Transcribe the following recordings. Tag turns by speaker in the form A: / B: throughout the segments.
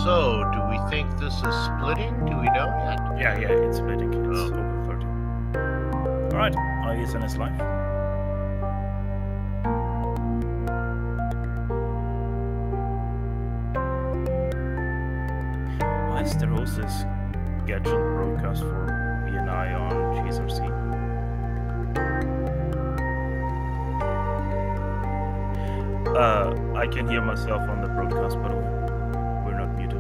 A: So, do we think this is splitting? Do we know yet?
B: Yeah, it's splitting. It's over 30. Alright, iRacing is live. Why is there also a scheduled broadcast for BNI on GSRC? I can hear myself on the broadcast, but we're not muted.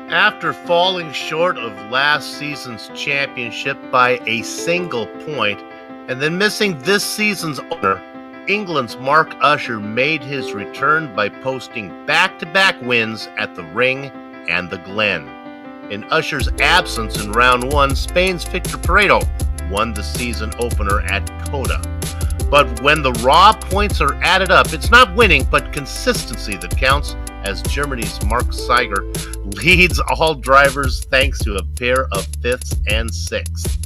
A: After falling short of last season's championship by a single point, and then missing this season's owner, England's Mark Usher made his return by posting back-to-back wins at the Ring and the Glen. In Usher's absence in round one, Spain's Victor Pareto won the season opener at Coda. But when the raw points are added up, it's not winning, but consistency that counts, as Germany's Mark Seiger leads all drivers thanks to a pair of 5th and 6th.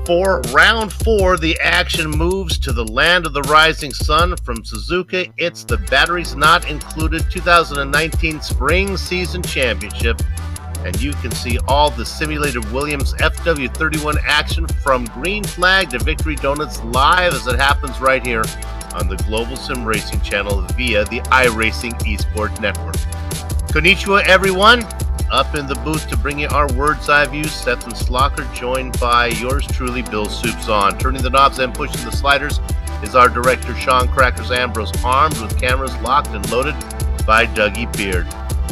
A: For round 4, the action moves to the land of the rising sun. From Suzuka, it's the batteries not included 2019 Spring Season Championship, and you can see all the simulated Williams FW31 action from green flag to victory donuts live as it happens right here on the Global SimRacing Channel via the iRacing Esport Network. Konnichiwa, everyone. Up in the booth to bring you our words eye view, Stefan Slocker, joined by yours truly, Bill Soups On. Turning the knobs and pushing the sliders is our director, Sean Crackers Ambrose, armed with cameras locked and loaded by Dougie Beard.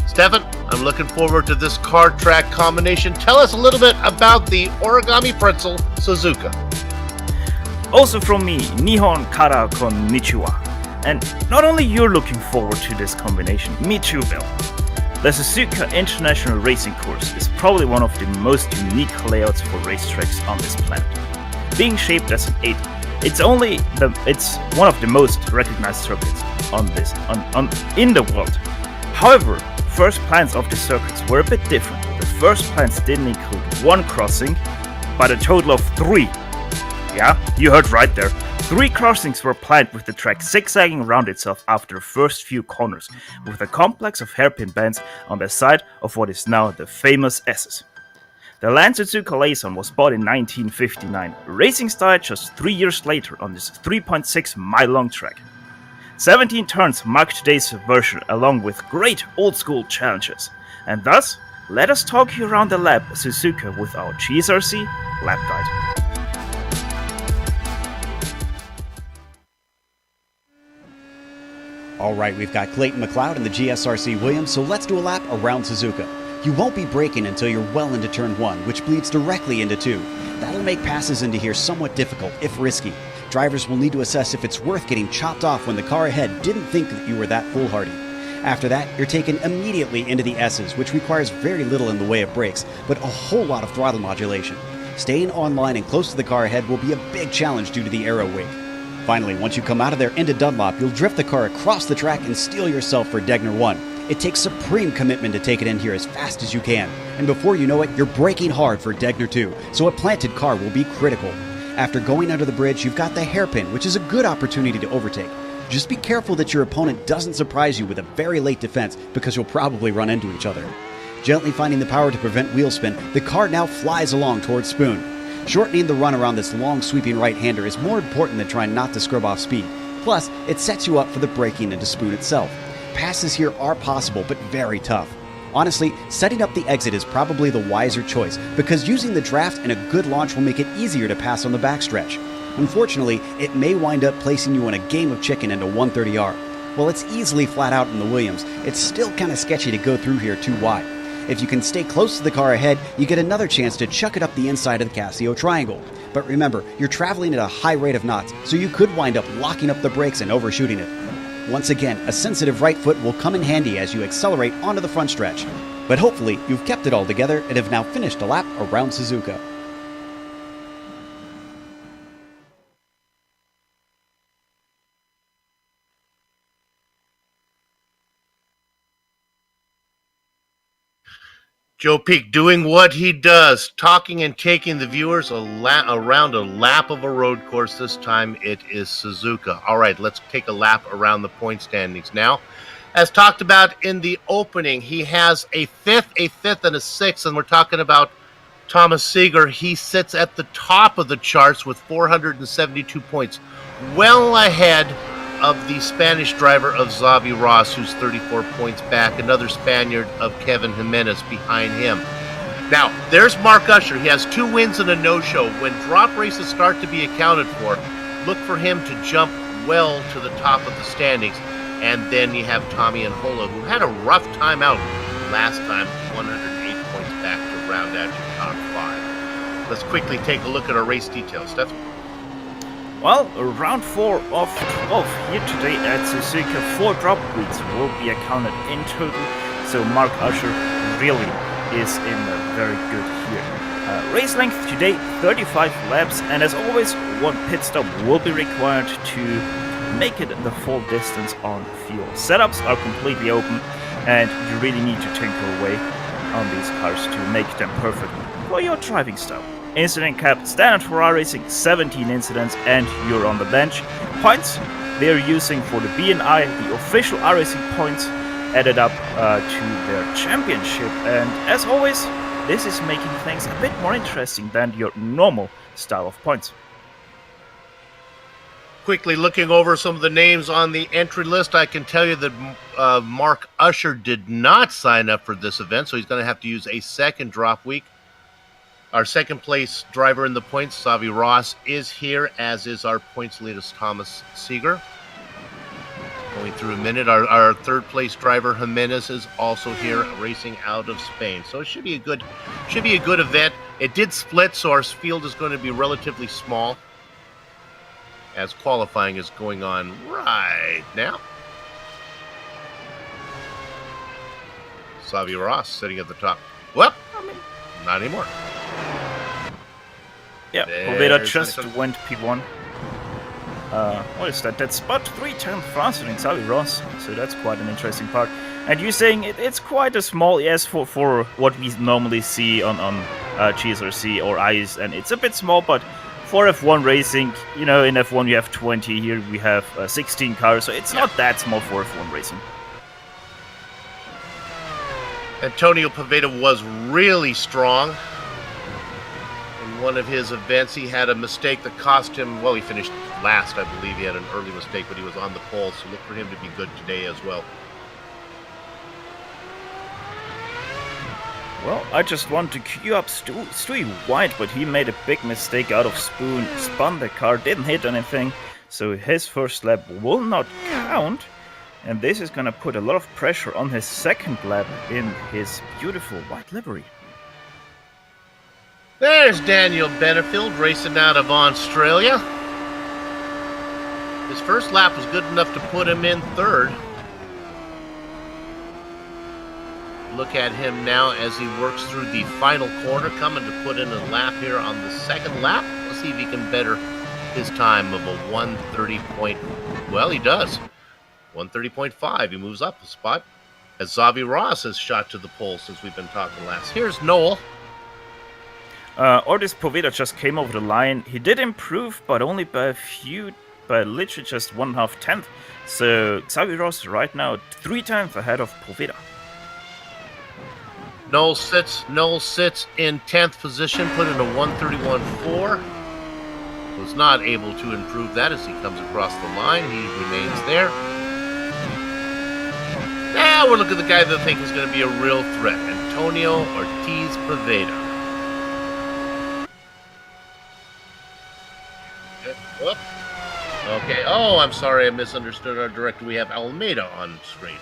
A: Stefan, I'm looking forward to this car track combination. Tell us a little bit about the origami pretzel Suzuka.
B: Also from me, Nihon kara konnichiwa. And not only you're looking forward to this combination, me too, Bill. The Suzuka International Racing Course is probably one of the most unique layouts for racetracks on this planet. Being shaped as an 8, it's one of the most recognized circuits in the world. However, first plans of the circuits were a bit different. The first plans didn't include 1 crossing, but a total of 3. Yeah, you heard right there. 3 crossings were planned with the track zigzagging around itself after the first few corners, with a complex of hairpin bends on the side of what is now the famous S's. The land Suzuka lays on was bought in 1959. Racing started just 3 years later on this 3.6 mile long track. 17 turns mark today's version, along with great old school challenges. And thus, let us talk you around the lap Suzuka with our GSRC lap guide.
C: Alright, we've got Clayton McLeod in the GSRC Williams, so let's do a lap around Suzuka. You won't be braking until you're well into turn 1, which bleeds directly into 2. That'll make passes into here somewhat difficult, if risky. Drivers will need to assess if it's worth getting chopped off when the car ahead didn't think that you were that foolhardy. After that, you're taken immediately into the S's, which requires very little in the way of brakes, but a whole lot of throttle modulation. Staying online and close to the car ahead will be a big challenge due to the aero wake. Finally, once you come out of there into Dunlop, you'll drift the car across the track and steel yourself for Degner 1. It takes supreme commitment to take it in here as fast as you can, and before you know it, you're braking hard for Degner 2, so a planted car will be critical. After going under the bridge, you've got the hairpin, which is a good opportunity to overtake. Just be careful that your opponent doesn't surprise you with a very late defense, because you'll probably run into each other. Gently finding the power to prevent wheel spin, the car now flies along towards Spoon. Shortening the run around this long sweeping right-hander is more important than trying not to scrub off speed. Plus, it sets you up for the braking into Spoon itself. Passes here are possible, but very tough. Honestly, setting up the exit is probably the wiser choice, because using the draft and a good launch will make it easier to pass on the backstretch. Unfortunately, it may wind up placing you in a game of chicken into 130R. While it's easily flat out in the Williams, it's still kinda sketchy to go through here too wide. If you can stay close to the car ahead, you get another chance to chuck it up the inside of the Casio triangle. But remember, you're traveling at a high rate of knots, so you could wind up locking up the brakes and overshooting it. Once again, a sensitive right foot will come in handy as you accelerate onto the front stretch. But hopefully, you've kept it all together and have now finished a lap around Suzuka.
A: Joe Peak doing what he does, talking and taking the viewers around a lap of a road course. This time it is Suzuka. All right, let's take a lap around the point standings now. As talked about in the opening, he has a fifth, and a 6th, and we're talking about Thomas Seeger. He sits at the top of the charts with 472 points, well ahead of the Spanish driver of Xavi Ross, who's 34 points back, another Spaniard of Kevin Jimenez behind him. Now, there's Mark Usher. He has 2 wins and a no-show. When drop races start to be accounted for, look for him to jump well to the top of the standings. And then you have Tommy and Hola, who had a rough time out last time, 108 points back to round out your top 5. Let's quickly take a look at our race details. Steph?
B: Well, round 4 of 12 here today at Suzuka. 4 drop weeks will be accounted in total, so Mark Usher really is in a very good here. Race length today 35 laps, and as always, one pit stop will be required to make it the full distance on fuel. Setups are completely open, and you really need to tinker away on these cars to make them perfect for your driving style. Incident cap standard for iRacing, 17 incidents, and you're on the bench. Points they're using for the BNI, the official iRacing points, added up to their championship. And as always, this is making things a bit more interesting than your normal style of points.
A: Quickly looking over some of the names on the entry list, I can tell you that Mark Usher did not sign up for this event, so he's going to have to use a second drop week. Our second place driver in the points, Xavi Ross, is here, as is our points leaders, Thomas Seeger. Going through a minute, our third place driver, Jimenez, is also here, racing out of Spain. So it should be a good event. It did split, so our field is going to be relatively small, as qualifying is going on right now. Xavi Ross sitting at the top. Well, not anymore.
B: Yeah, Pavada just went P1. What is that? That's about 3/10 faster than Xavi Ross, so that's quite an interesting part. And you're saying it's quite a small, yes, for what we normally see on GSRC or ICE, and it's a bit small, but for F1 racing, you know, in F1 you have 20, here we have 16 cars, so it's not that small for F1 racing.
A: Antonio Pavada was really strong. In one of his events, he had a mistake that cost him, well, he finished last, I believe. He had an early mistake, but he was on the pole, so look for him to be good today as well.
B: Well, I just want to queue up Stewie White, but he made a big mistake out of spoon, spun the car, didn't hit anything, so his first lap will not count, and this is gonna put a lot of pressure on his second lap in his beautiful white livery.
A: There's Daniel Benefield racing out of Australia. His first lap was good enough to put him in third. Look at him now as he works through the final corner, coming to put in a lap here on the second lap. Let's see if he can better his time of a 1:30 point. Well, he does. 1:30.5. He moves up a spot as Xavi Ross has shot to the pole since we've been talking last. Here's Noll.
B: Ordis Pavada just came over the line. He did improve, but only by literally just 1/2 tenth. So Xavi Ross right now 3 times ahead of Pavada.
A: Noll sits in 10th position, put in a 1:31.4. Was not able to improve that as he comes across the line. He remains there. Now we're looking at the guy that I think is going to be a real threat, Antonio Ortiz Pavada. Okay. Oh, I'm sorry. I misunderstood our director. We have Almeida on screen.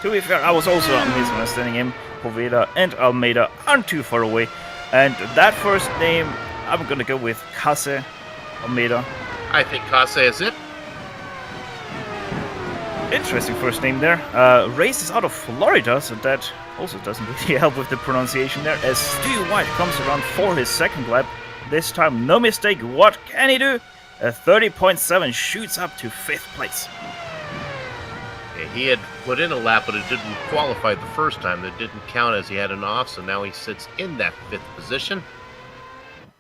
B: To be fair, I was also misunderstanding him. Pavada and Almeida aren't too far away. And that first name, I'm gonna go with Kase Almeida.
A: I think Kase is it.
B: Interesting first name there. Race is out of Florida, so that also doesn't really help with the pronunciation there. As Stu White comes around for his second lap. This time, no mistake. What can he do? A 30.7 shoots up to 5th place.
A: He had put in a lap, but it didn't qualify the first time. That didn't count as he had an off, so now he sits in that 5th position.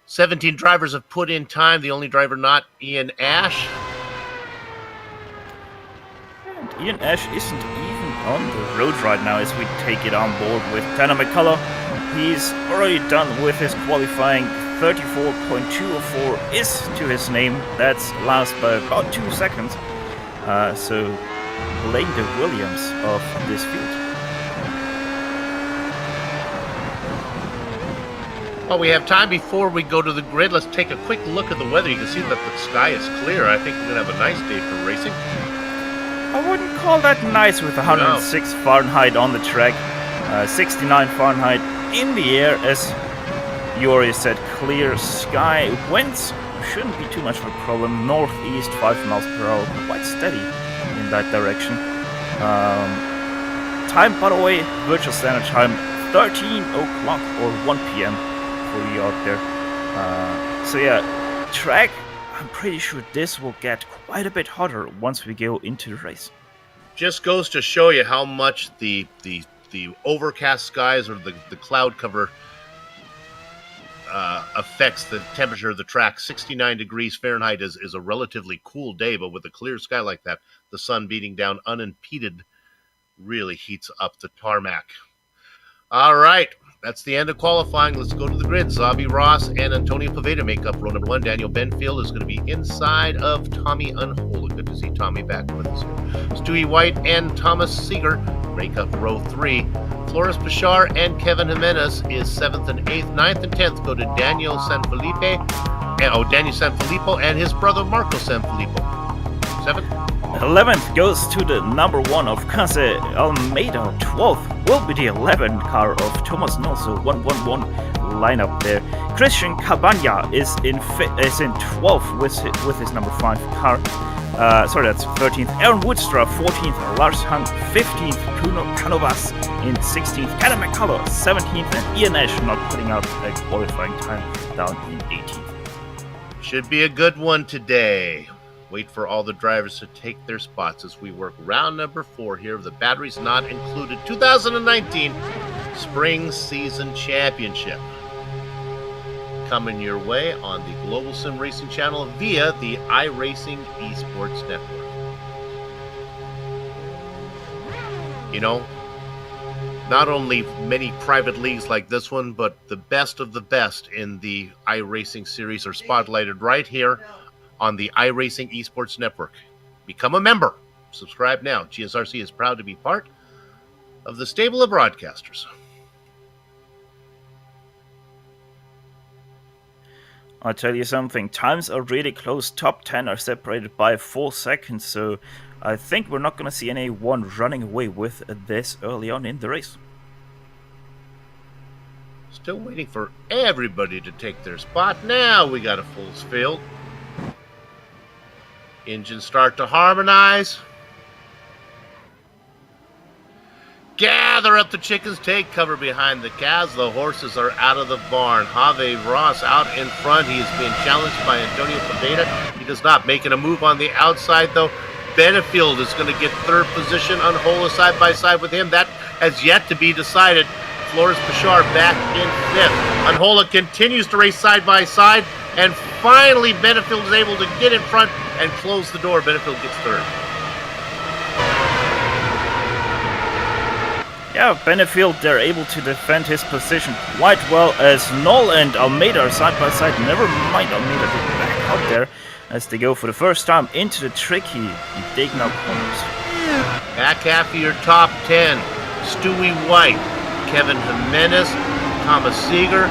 A: 17 drivers have put in time. The only driver not Ian Ash.
B: And Ian Ash isn't even on the road right now as we take it on board with Tanner McCullough. He's already done with his qualifying. 34.204 is to his name. That's last by about 2 seconds. So playing the Williams of this field.
A: Well, we have time before we go to the grid. Let's take a quick look at the weather. You can see that the sky is clear. I think we're going to have a nice day for racing.
B: I wouldn't call that nice with 106 Fahrenheit on the track. 69 Fahrenheit in the air, as you already said, clear sky. Winds shouldn't be too much of a problem. Northeast, 5 miles per hour, quite steady in that direction. Time, by the way, virtual standard time, 13 o'clock or 1 p.m. for you out there. So yeah, track, I'm pretty sure this will get quite a bit hotter once we go into the race.
A: Just goes to show you how much the overcast skies or the cloud cover affects the temperature of the track. 69 degrees Fahrenheit is a relatively cool day, but with a clear sky like that, the sun beating down unimpeded really heats up the tarmac. All right, that's the end of qualifying. Let's go to the grid. Zabi Ross and Antonio Pavada make up row number 1. Daniel Benefield is going to be inside of Tommy Unholy. Good to see Tommy back with us here. Stewie White and Thomas Seeger make up row 3. Flores Bashar and Kevin Jimenez is 7th and 8th. 9th and 10th go to Daniel Sanfilippo and his brother Marco Sanfilippo. 7th.
B: 11th goes to the number 1 of Kaze Almeida. 12th will be the 11th car of Thomas Noll, so 1-1-1 lineup there. Christian Cabana is in 12th with his number 5 car. Sorry, that's 13th. Aaron Woodstra, 14th. Lars Hung, 15th. Bruno Canovas in 16th. Adam McCullough, 17th. And Ian Ash not putting out a qualifying time down in 18th.
A: Should be a good one today. Wait for all the drivers to take their spots as we work round number 4 here of the batteries not included 2019 Spring Season Championship. Coming your way on the Global SimRacing Channel via the iRacing Esports Network. You know, not only many private leagues like this one, but the best of the best in the iRacing series are spotlighted right here on the iRacing Esports Network. Become a member. Subscribe now. GSRC is proud to be part of the stable of broadcasters.
B: I'll tell you something, times are really close. Top 10 are separated by 4 seconds, so I think we're not going to see anyone running away with this early on in the race.
A: Still waiting for everybody to take their spot. Now we got a full field. Engines start to harmonize. Gather up the chickens, take cover behind the calves. The horses are out of the barn. Javi Ross out in front. He is being challenged by Antonio Pavada. He does not making a move on the outside, though. Benefield is going to get 3rd position. Unhola side by side with him. That has yet to be decided. Flores Bashar back in 5th. Unhola continues to race side by side. And finally, Benefield is able to get in front and close the door. Benefield gets 3rd.
B: Yeah, Benefield, they're able to defend his position quite well as Noll and Almeida are side by side. Never mind Almeida getting back out there as they go for the first time into the tricky Dagenau corners.
A: Back half of your top 10. Stewie White, Kevin Jimenez, Thomas Seeger,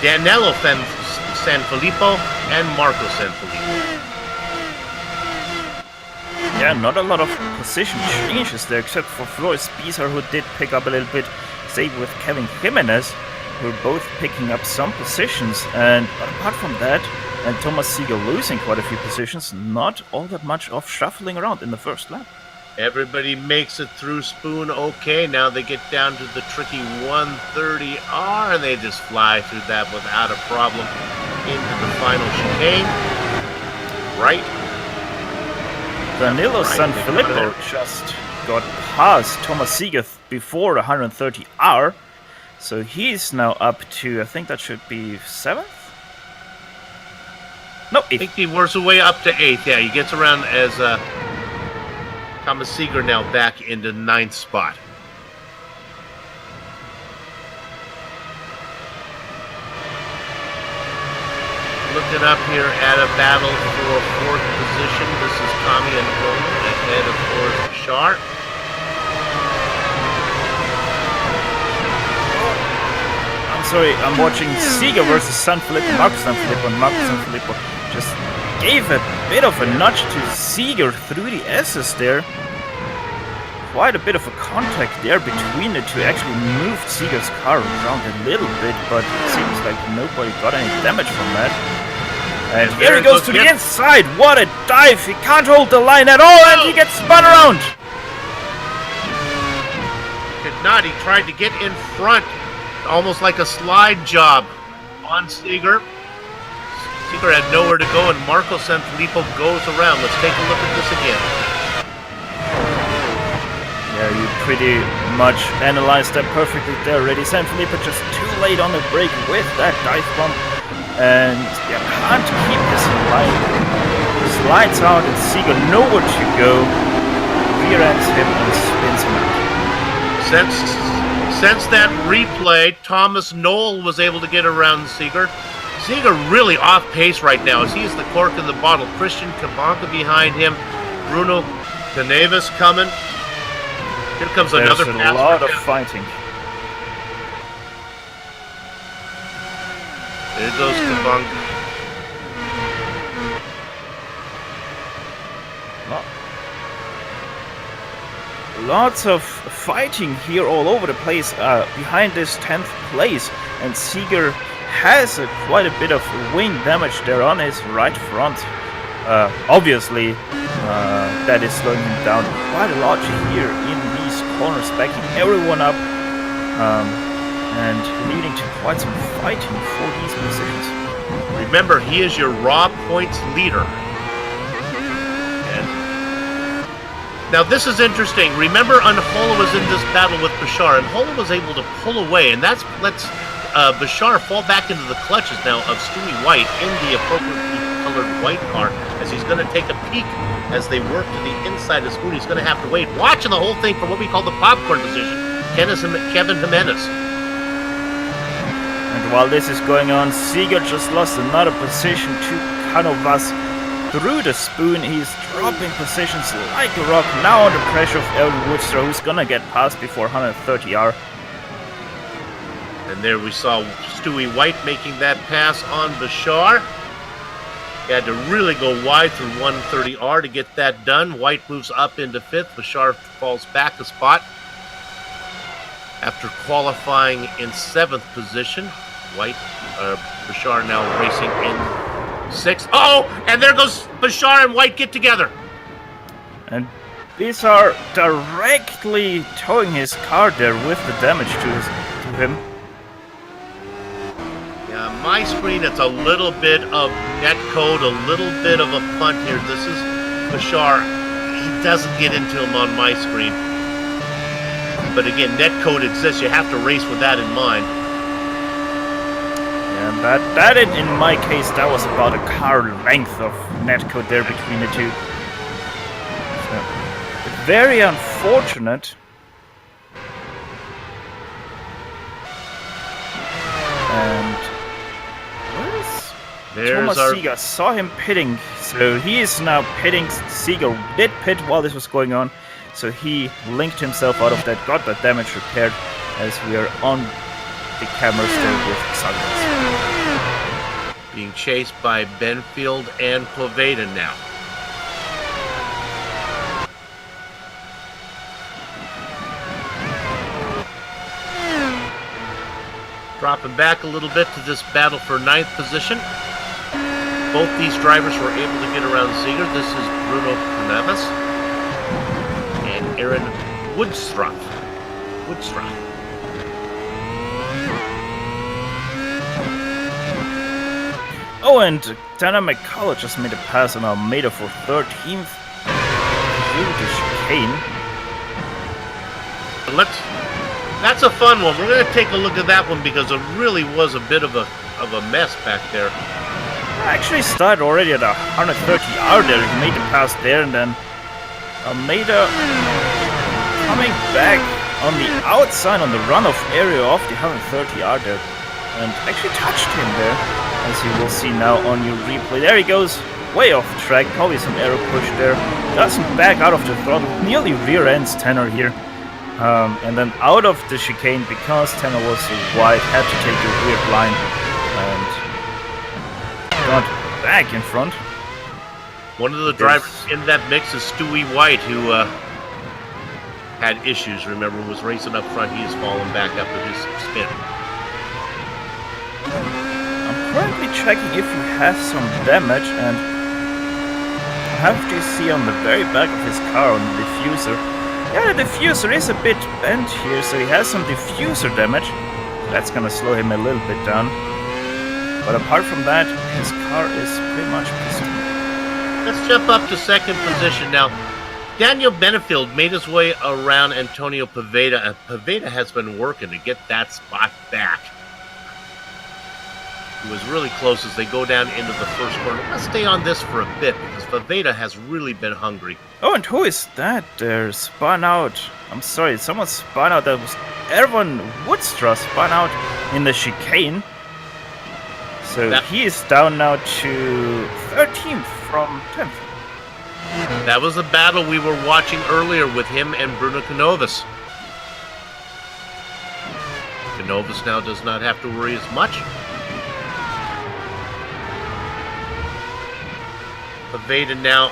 A: Danilo Sanfilippo, and Marco Sanfilippo.
B: Yeah, not a lot of position changes there, except for Flores Bizar, who did pick up a little bit. Same with Kevin Jimenez, who are both picking up some positions. But apart from that, and Thomas Seeger losing quite a few positions, not all that much of shuffling around in the first lap.
A: Everybody makes it through Spoon okay. Now they get down to the tricky 130R, and they just fly through that without a problem into the final chicane. Right.
B: Danilo Sanfilippo just got past Thomas Seeger before 130R, so he's now up to, I think that should be 7th? No, 8th.
A: I think he works his way up to 8th. Yeah, he gets around as Thomas Seeger now back into 9th spot. Looking up here at a battle for 4th position. This is Tommy and Coleman ahead of Flores Bashar.
B: I'm sorry, I'm watching Seeger versus Sanfilippo. Marco Sanfilippo, and Marco Sanfilippo just gave a bit of a nudge to Seeger through the S's there. Quite a bit of a contact there between the two. Actually moved Seeger's car around a little bit, but it seems like nobody got any damage from that. And here he goes to the inside. What a dive. He can't hold the line at all, and he gets spun around.
A: Could not. He tried to get in front almost like a slide job on Seeger. Seeger had nowhere to go, and Marco Sanfilippo goes around. Let's take a look at this again.
B: Yeah, you pretty much analyzed that perfectly there already. Sanfilippo just too late on the brake with that dive bomb, and yeah, can't keep this in line. Slides out, and Seeger nowhere to go. Rear ends him and spins him out.
A: Since that replay, Thomas Noll was able to get around Seeger. Seeger really off pace right now as he's the cork in the bottle. Christian Kabanka behind him. Bruno Canevis coming. Here comes another pass.
B: There's a lot of fighting.
A: There goes Kabanka.
B: Lots of fighting here all over the place behind this 10th place, and Seeger has quite a bit of wing damage there on his right front. Obviously, that is slowing him down quite a lot here in these corners, backing everyone up and leading to quite some fighting for these positions.
A: Remember, he is your raw points leader. Now this is interesting. Remember, Unhola was in this battle with Bashar, and Hola was able to pull away, and that lets Bashar fall back into the clutches now of Stewie White in the appropriately colored white car, as he's going to take a peek as they work to the inside of Stewie. He's going to have to wait, watching the whole thing from what we call the popcorn position. Kevin Jimenez.
B: And while this is going on, Seeger just lost another position to Canovas. Through the spoon, he's dropping positions like a rock, now under pressure of Elton Woodster, who's gonna get past before 130R.
A: And there we saw Stewie White making that pass on Bashar. He had to really go wide through 130R to get that done. White moves up into 5th. Bashar falls back a spot. After qualifying in 7th position, Bashar now racing in 6th. Oh, and there goes Bashar and White get together.
B: And these are directly towing his car there with the damage to him.
A: Yeah, my screen, it's a little bit of netcode, a little bit of a punt here. This is Bashar. He doesn't get into him on my screen. But again, netcode exists. You have to race with that in mind.
B: And that in my case, that was about a car length of netcode there between the two. So, very unfortunate. And Thomas Seeger? Saw him pitting, so he is now pitting. Seeger did pit while this was going on, so he linked himself out of that, got that damage repaired, as we are on the camera still with Sunglass.
A: Being chased by Benefield and Pavada now. Dropping back a little bit to this battle for 9th position. Both these drivers were able to get around Seeger. This is Bruno Canevis and Aaron Woodstruck.
B: Oh, and Dana McCullough just made a pass on Almeida for 13th through the chicane.
A: That's a fun one. We're going to take a look at that one because it really was a bit of a mess back there.
B: Actually started already at 130R there. He made the pass there, and then Almeida coming back on the outside on the runoff area of the 130R there, and actually touched him there, as you will see now on your replay. There he goes, way off track, probably some aero push there. Doesn't back out of the throttle, nearly rear ends Tanner here. And then out of the chicane, because Tanner was so wide, had to take a weird line and got back in front.
A: One of the drivers in that mix is Stewie White, who had issues, remember, was racing up front. He is falling back up with his spin.
B: I'm currently checking if he has some damage, and I have to see on the very back of his car on the diffuser. Yeah, the diffuser is a bit bent here, so he has some diffuser damage. That's gonna slow him a little bit down. But apart from that, his car is pretty much pristine.
A: Let's jump up to second position now. Daniel Benefield made his way around Antonio Pavada, and Pavada has been working to get that spot back. He was really close as they go down into the first corner. Let's stay on this for a bit because Pavada has really been hungry.
B: Oh, and who is that there? Spun out. I'm sorry, someone spun out. That was Erwin Woodstra spun out in the chicane. So he is down now to 13th from 10th.
A: That was a battle we were watching earlier with him and Bruno Canovas. Canovas now does not have to worry as much. Pavada now,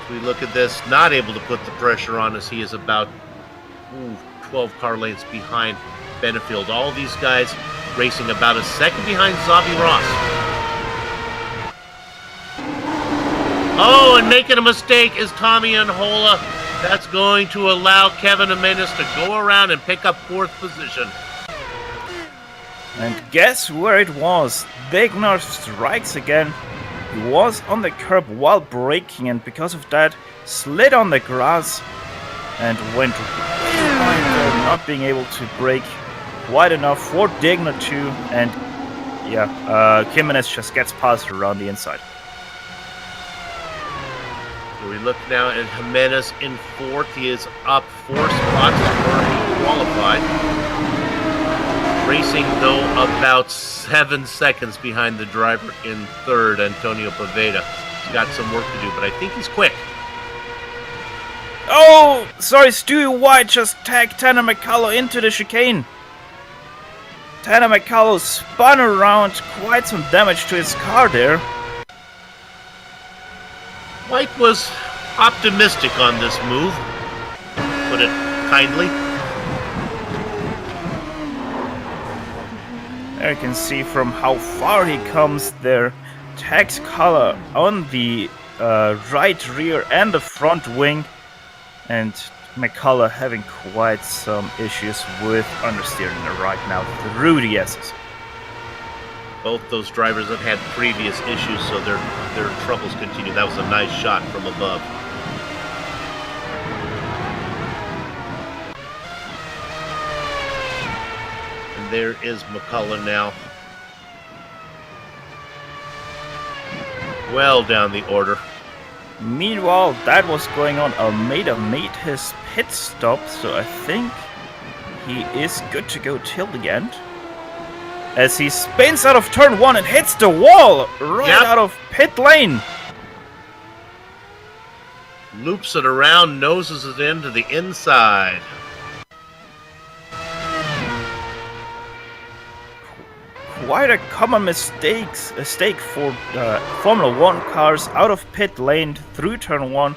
A: as we look at this, not able to put the pressure on as he is about 12 car lengths behind Benefield. All these guys racing about a second behind Xavi Ross. Oh, and making a mistake is Tommy Unhola. That's going to allow Kevin Jimenez to go around and pick up 4th position.
B: And guess where it was? Wegner strikes again. He was on the curb while braking, and because of that, slid on the grass and went behind, not being able to brake wide enough for Degner too. And yeah, Jimenez just gets past around the inside.
A: So we look now at Jimenez in 4th. He is up 4 spots before he qualified. Racing, though, about 7 seconds behind the driver in 3rd, Antonio Pavada. He's got some work to do, but I think he's quick.
B: Oh, sorry, Stewie White just tagged Tanner McCullough into the chicane. Tanner McCullough spun around, quite some damage to his car there.
A: White was optimistic on this move, put it kindly.
B: There you can see from how far he comes there. Tags color on the right rear and the front wing. And McCullough having quite some issues with understeering right now through the S's.
A: Both those drivers have had previous issues, so their troubles continue. That was a nice shot from above. And there is McCullough now. Well down the order.
B: Meanwhile, that was going on. Almeida made his pit stop, so I think he is good to go till the end. As he spins out of turn 1 and hits the wall right out of pit lane.
A: Loops it around, noses it into the inside.
B: Quite a common mistake for Formula 1 cars out of pit lane through turn 1.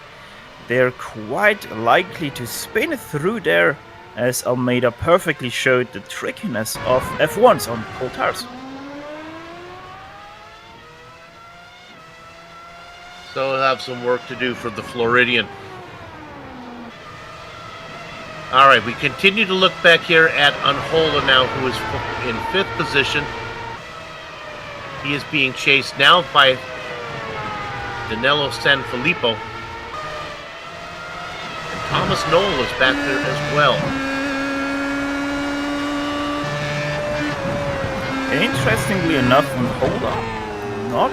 B: They're quite likely to spin through there, as Almeida perfectly showed the trickiness of F1s on cold tires.
A: So we'll have some work to do for the Floridian. Alright, we continue to look back here at Unhola now, who is in 5th position. He is being chased now by Danilo Sanfilippo. And Thomas Noll is back there as well.
B: Interestingly enough, Unhola not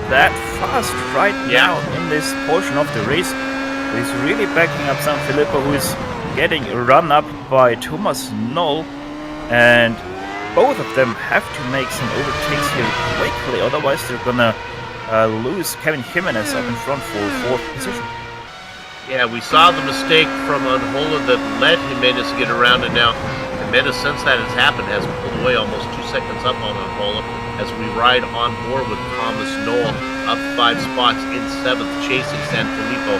B: that fast right now in this portion of the race. He's really backing up Sanfilippo, who is getting run up by Thomas Noll, and both of them have to make some overtakes here quickly, otherwise they're gonna lose Kevin Jimenez up in front for 4th position.
A: Yeah, we saw the mistake from Unhola that let Jimenez get around, and now Jimenez, since that has happened, has pulled away almost 2 seconds up on Unhola as we ride on board with Thomas Noll up 5 spots in 7th, chasing Sanfilippo.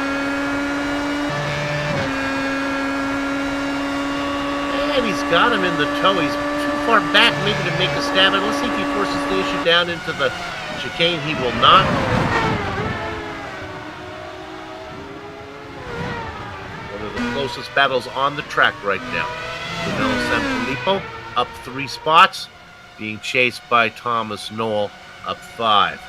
A: And he's got him in the tow. He's too far back maybe to make a stab at it. Let's see if he forces the issue down into the chicane. He will not. One of the closest battles on the track right now. Danilo Sanfilippo up 3 spots, being chased by Thomas Noll, up 5.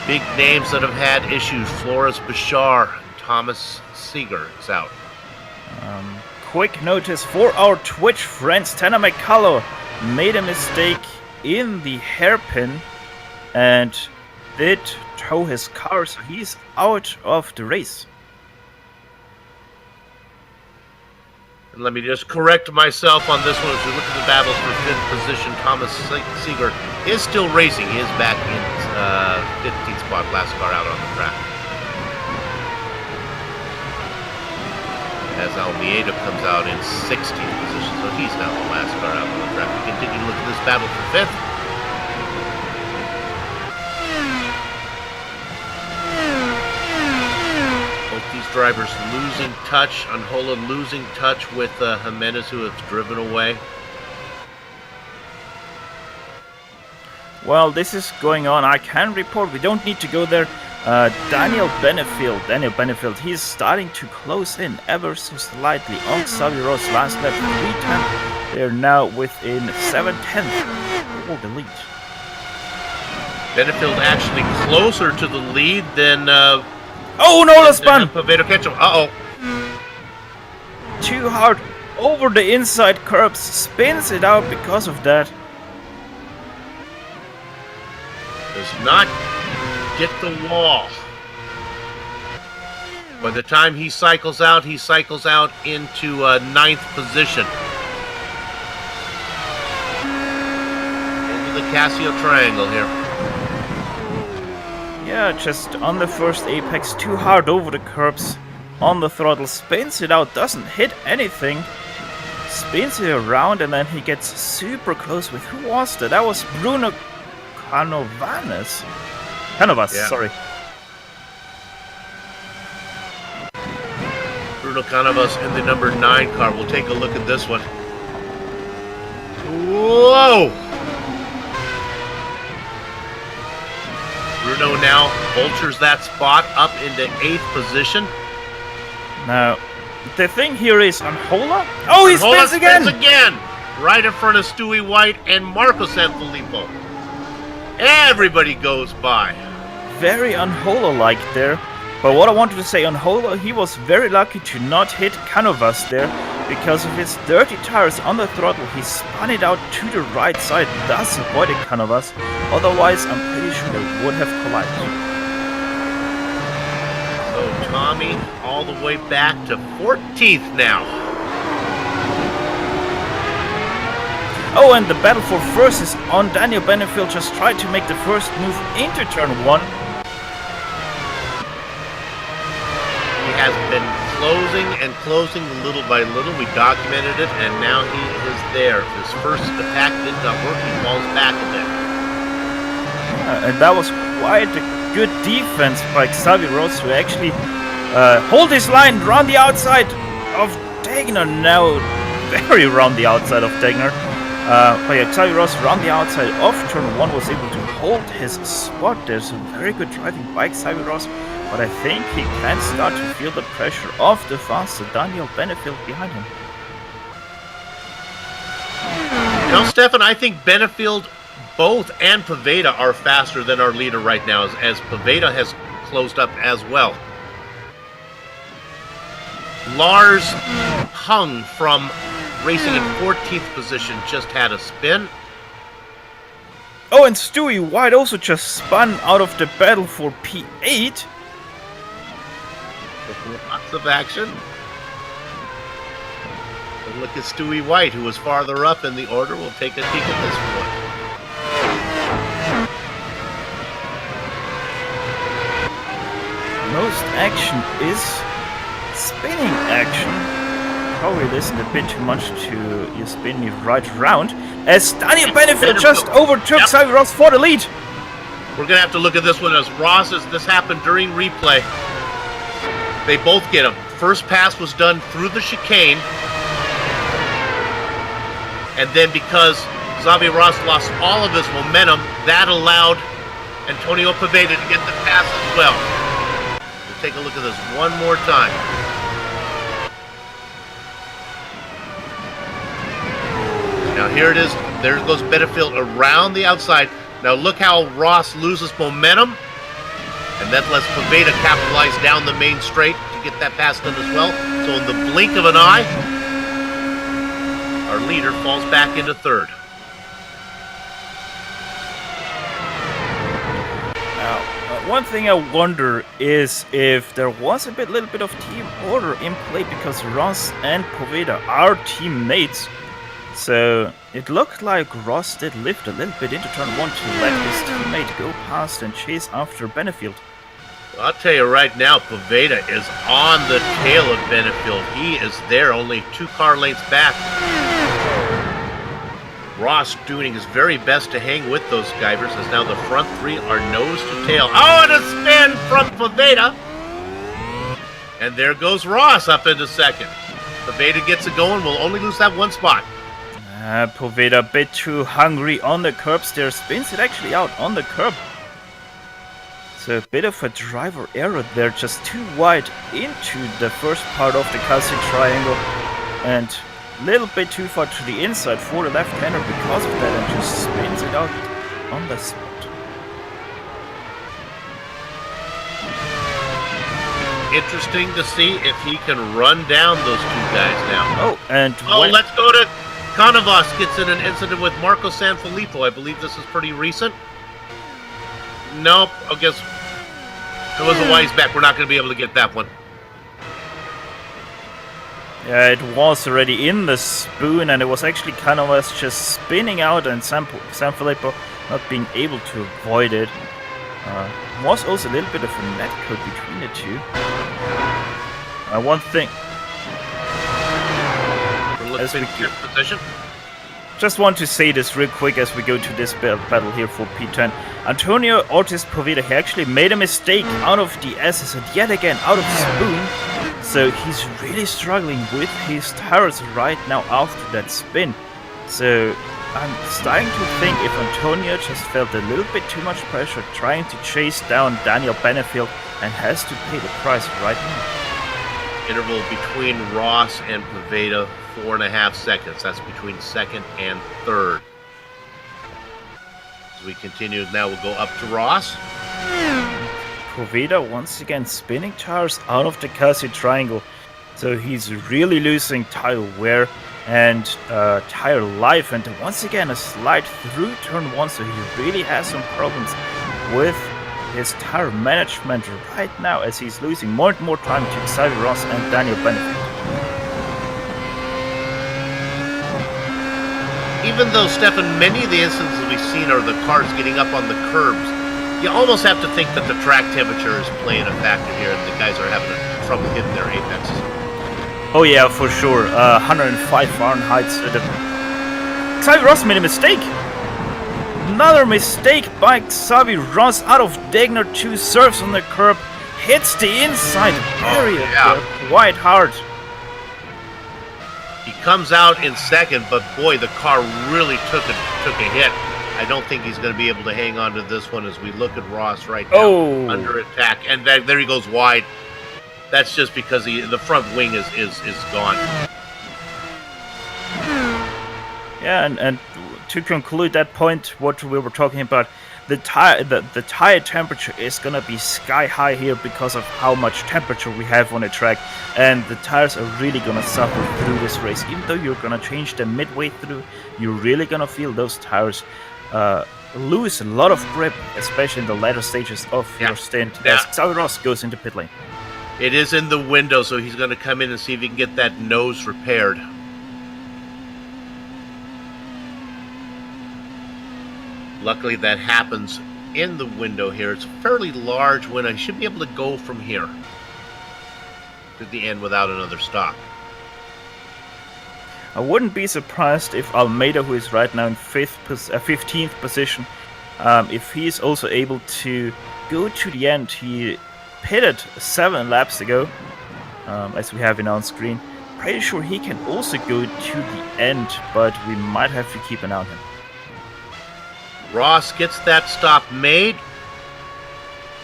A: Big names that have had issues: Flores Bashar, Thomas Seeger is out.
B: Quick notice for our Twitch friends, Tanner McCullough made a mistake in the hairpin and did tow his car, so he's out of the race.
A: And let me just correct myself on this one. As we look at the battles for 5th position, Thomas Seeger is still racing. He is back in 15th spot, last car out on the track. As Almeida comes out in 16th position, so he's now the last car out on the track. We continue to look at this battle for 5th. Both these drivers losing touch. Unhola losing touch with Jimenez, who has driven away.
B: Well, this is going on. I can report. We don't need to go there. Daniel Benefield, he's starting to close in ever so slightly on Xavier Ross last lap 310. They're now within 7/10 of the lead.
A: Benefield actually closer to the lead than
B: Oh, Noll spun!
A: Pavada catch him. Uh-oh.
B: Too hard over the inside curbs, spins it out because of that.
A: Does not get the wall. By the time he cycles out into 9th position. Into the Casio triangle here.
B: Yeah, just on the first apex, too hard over the curbs. On the throttle, spins it out, doesn't hit anything. Spins it around, and then he gets super close with, who was that? That was Bruno Canovas, yeah. Sorry.
A: Bruno Canovas in the number 9 car. We'll take a look at this one. Whoa! Bruno now vultures that spot up into 8th position.
B: Now, the thing here is Unhola. Oh, he spins again!
A: Right in front of Stewie White and Marco Sanfilippo. Everybody goes by.
B: Very Unhola-like there. But what I wanted to say, Unhola, he was very lucky to not hit Canovas there. Because of his dirty tires on the throttle, he spun it out to the right side, thus avoiding Canovas. Otherwise, I'm pretty sure they would have collided.
A: So Tommy all the way back to 14th now.
B: Oh, and the battle for first is on. Daniel Benefield just tried to make the first move into turn 1.
A: He has been closing little by little. We documented it, and now he is there. His first attack did not work. He falls back a bit.
B: Yeah, and that was quite a good defense by Xavier Ross to actually hold his line around the outside of Degner. Now, very around the outside of Degner. But yeah, Xavier Ross around the outside of turn 1 was able to hold his spot. There's a very good driving by Xavier Ross, but I think he can start to feel the pressure of the faster Daniel Benefield behind him.
A: You know, Stefan, I think Benefield, both and Pavada are faster than our leader right now, as Pavada has closed up as well. Lars Hung from racing in 14th position just had a spin.
B: Oh, and Stewie White also just spun out of the battle for P8.
A: Lots of action. And look at Stewie White, who was farther up in the order. We'll take a peek at this one.
B: Most action is spinning action. Probably listened a bit too much to you spin me right around. As Daniel Benefield just overtook Xavier Ross for the lead.
A: We're going to have to look at this one as Ross, as this happened during replay. They both get him. First pass was done through the chicane. And then because Xavier Ross lost all of his momentum, that allowed Antonio Pavada to get the pass as well. We'll take a look at this one more time. Now here it is. There goes Benefield around the outside. Now look how Ross loses momentum. And that lets Pavada capitalize down the main straight to get that pass done as well. So in the blink of an eye, our leader falls back into third.
B: Now, one thing I wonder is if there was a little bit of team order in play, because Ross and Pavada are teammates. So it looked like Ross did lift a little bit into turn 1 to let his teammate go past and chase after Benefield.
A: Well, I'll tell you right now, Pavada is on the tail of Benefield. He is there, only 2 car lengths back. Ross doing his very best to hang with those Skivers, as now the front 3 are nose to tail. Oh, and a spin from Pavada! And there goes Ross up into second. Pavada gets it going, will only lose that 1 spot.
B: Pavada a bit too hungry on the curbs there, spins it actually out on the curb. So a bit of a driver error there, just too wide into the first part of the Cassie triangle, and a little bit too far to the inside for the left-hander because of that, and just spins it out on the spot.
A: Interesting to see if he can run down those 2 guys now.
B: Oh, and
A: let's go to Canavas. Gets in an incident with Marco Sanfilippo. I believe this is pretty recent. Nope, I guess it was a wise bet. We're not going to be able to get that one.
B: Yeah, it was already in the spoon, and it was actually Canavas just spinning out, and Sanfilippo not being able to avoid it. Was also a little bit of a net code between the two. One thing.
A: As we get position.
B: Just want to say this real quick as we go to this battle here for P10. Antonio Ortiz Pavada, he actually made a mistake out of the S's and yet again out of spoon. So he's really struggling with his tires right now after that spin. So I'm starting to think if Antonio just felt a little bit too much pressure trying to chase down Daniel Benefield and has to pay the price right now.
A: Interval between Ross and Pavada, 4.5 seconds. That's between second and third. As we continue, now we'll go up to Ross.
B: Pavada once again spinning tires out of the Cassie triangle. So he's really losing tire wear and tire life. And once again, a slide through turn 1. So he really has some problems with his tire management right now, as he's losing more and more time to Xavier Ross and Daniel Benefield.
A: Even though, Stefan, many of the instances we've seen are the cars getting up on the curbs, you almost have to think that the track temperature is playing a factor here, and the guys are having trouble hitting their apexes.
B: Oh yeah, for sure. 105 Fahrenheit. Xavier Ross made a mistake. Another mistake by Xavier Ross out of Degner. 2 serves on the curb, hits the inside barrier quite hard.
A: He comes out in second, but boy, the car really took a hit. I don't think he's going to be able to hang on to this one as we look at Ross right now under attack, and there he goes wide. That's just because the front wing is gone.
B: Yeah, and to conclude that point, what we were talking about, the tire temperature is gonna be sky high here because of how much temperature we have on the track, and the tires are really gonna suffer through this race. Even though you're gonna change them midway through, you're really gonna feel those tires lose a lot of grip, especially in the latter stages of your stint, as Xavier Ross goes into pit lane.
A: It is in the window, so he's going to come in and see if he can get that nose repaired. Luckily, that happens in the window here. It's a fairly large window. He should be able to go from here to the end without another stop.
B: I wouldn't be surprised if Almeida, who is right now in 15th position, if he's also able to go to the end. He pitted 7 laps ago, as we have it on screen. Pretty sure he can also go to the end, but we might have to keep an eye on him.
A: Ross gets that stop made.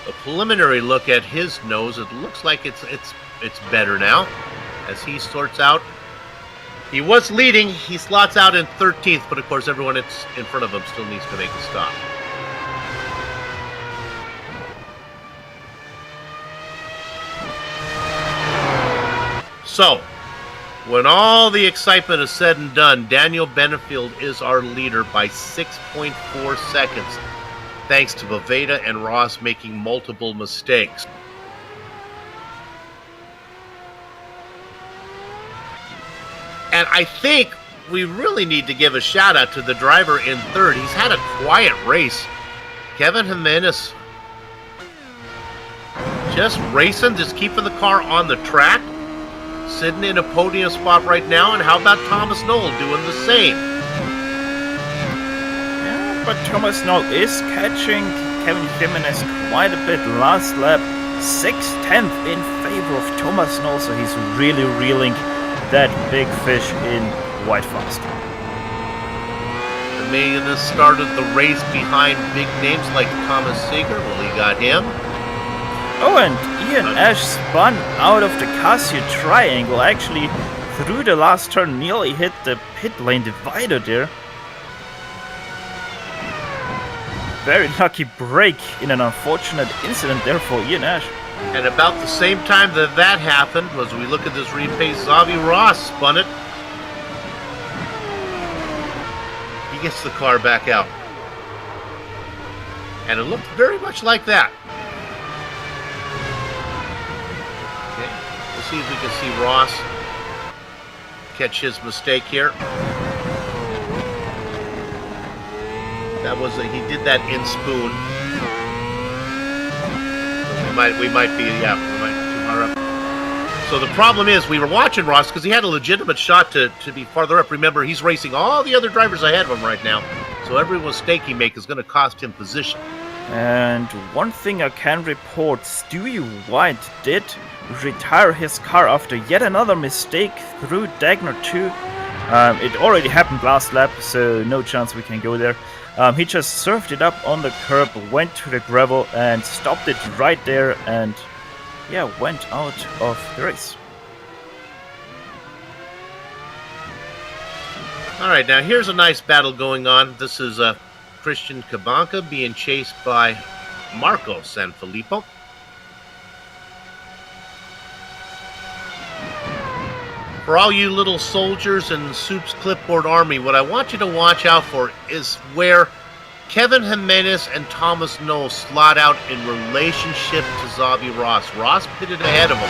A: A preliminary look at his nose. It looks like it's better now, as he sorts out He was leading. He slots out in 13th, but of course everyone that's in front of him still needs to make a stop. So, when all the excitement is said and done, Daniel Benefield is our leader by 6.4 seconds, thanks to Pavada and Ross making multiple mistakes. And I think we really need to give a shout out to the driver in third. He's had a quiet race. Kevin Jimenez just racing, just keeping the car on the track, sitting in a podium spot right now. And how about Thomas Noll doing the same?
B: Yeah, but Thomas Noll is catching Kevin Jimenez quite a bit. Last lap, 6/10 in favor of Thomas Noll, so he's really reeling that big fish in quite fast.
A: Jimenez started the race behind big names like Thomas Seeger. Well, he got him.
B: Oh, and Ian Ash spun out of the Casio triangle. Actually, through the last turn, nearly hit the pit lane divider there. Very lucky break in an unfortunate incident there for Ian Ash.
A: And about the same time that that happened, as we look at this replay, Xavi Ross spun it. He gets the car back out. And it looked very much like that. Okay, we'll see if we can see Ross catch his mistake here. That was he did that in spoon. We might be too far up. So the problem is, we were watching Ross because he had a legitimate shot to be farther up. Remember, he's racing all the other drivers ahead of him right now. So every mistake he makes is going to cost him position.
B: And one thing I can report, Stewie White did retire his car after yet another mistake through Dagner 2. It already happened last lap, so no chance we can go there. He just surfed it up on the curb, went to the gravel and stopped it right there and, yeah, went out of the race.
A: All right, now here's a nice battle going on. This is Christian Cabanca being chased by Marco Sanfilippo. For all you little soldiers in Soup's Clipboard Army, what I want you to watch out for is where Kevin Jimenez and Thomas Noll slot out in relationship to Xavi Ross. Ross pitted ahead of him.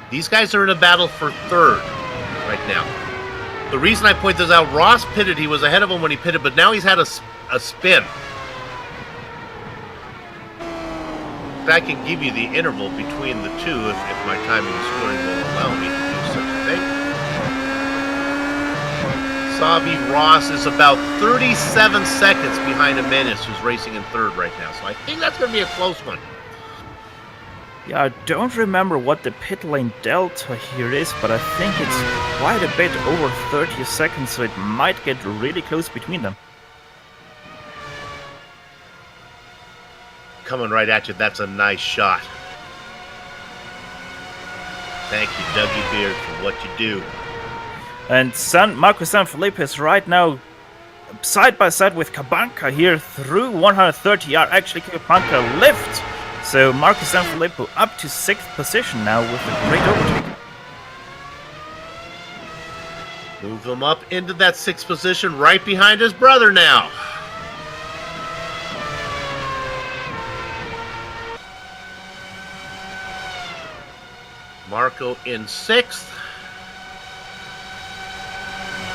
A: These guys are in a battle for third right now. The reason I point this out, Ross pitted, he was ahead of him when he pitted, but now he's had a spin. I can give you the interval between the two if my timing and scoring will allow me to do such a thing. Xavi Ross is about 37 seconds behind Jimenez, who's racing in third right now. So I think that's going to be a close one.
B: Yeah, I don't remember what the pit lane delta here is, but I think it's quite a bit over 30 seconds, so it might get really close between them.
A: Coming right at you, that's a nice shot. Thank you, Dougie Beard, for what you do.
B: And Marco Sanfilippo is right now side by side with Cabanca here through 130 yard. Actually, Cabanca lifts. So Marco Sanfilippo up to 6th position now with a great overtake.
A: Move him up into that 6th position right behind his brother now. Marco in 6th.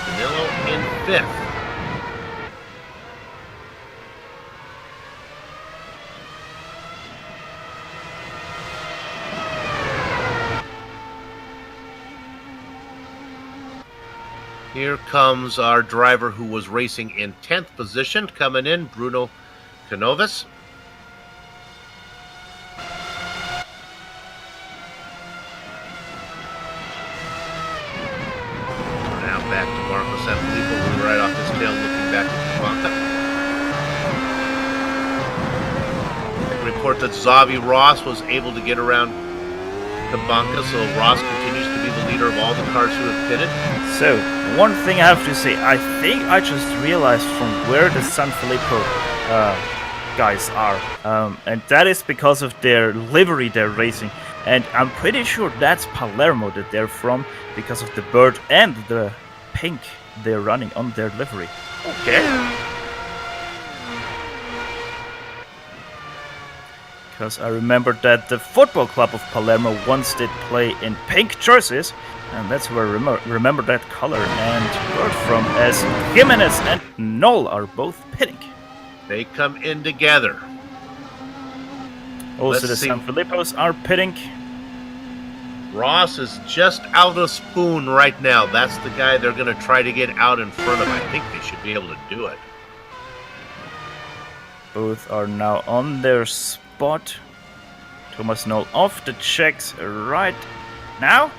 A: Danilo in 5th. Here comes our driver who was racing in 10th position, coming in, Bruno Canovis. Now back to Marco Sanfilippo, who right off his tail, looking back at Cabanca. I can report that Xavi Ross was able to get around Cabanca, so Ross continues to be the leader leader of all the cars who have pitted.
B: So, one thing I have to say, I think I just realized from where the Sanfilippo guys are. And that is because of their livery they're racing. And I'm pretty sure that's Palermo that they're from, because of the bird and the pink they're running on their livery.
A: Okay.
B: Because I remember that the football club of Palermo once did play in pink jerseys, and that's where I remember that color and bird from, as Jimenez and Noll are both pitting.
A: They come in together.
B: Also,
A: Let's
B: the
A: see.
B: Sanfilippos are pitting.
A: Ross is just out of spoon right now. That's the guy they're going to try to get out in front of. I think they should be able to do it.
B: Both are now on their spot. Thomas Noll off the checks right now.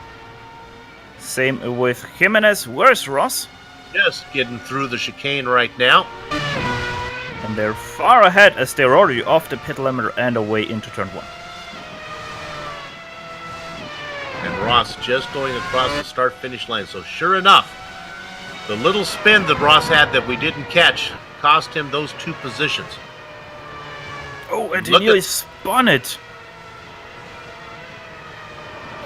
B: Same with Jimenez. Where's Ross?
A: Just getting through the chicane right now.
B: And they're far ahead as they're already off the pit limiter and away into turn 1.
A: And Ross just going across the start-finish line. So sure enough, the little spin that Ross had that we didn't catch cost him those 2 positions.
B: Oh, and he
A: Look
B: nearly
A: at-
B: spun it.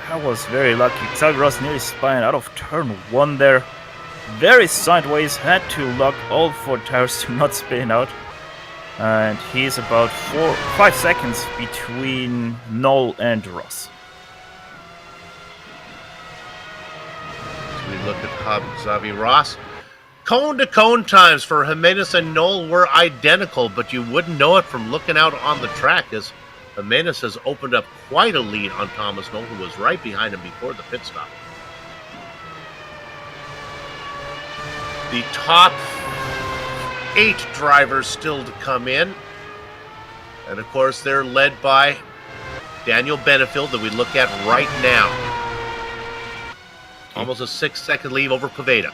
B: That was very lucky. Xavier Ross nearly spun out of turn 1 there. Very sideways, had to lock all 4 tires to not spin out. And he's about 5 seconds between Noll and Ross.
A: As we look at Xavi Ross, cone to cone times for Jimenez and Noll were identical, but you wouldn't know it from looking out on the track, as Jimenez has opened up quite a lead on Thomas Noll, who was right behind him before the pit stop. The top 8 drivers still to come in. And of course, they're led by Daniel Benefield that we look at right now. Almost a 6-second lead over Pavada.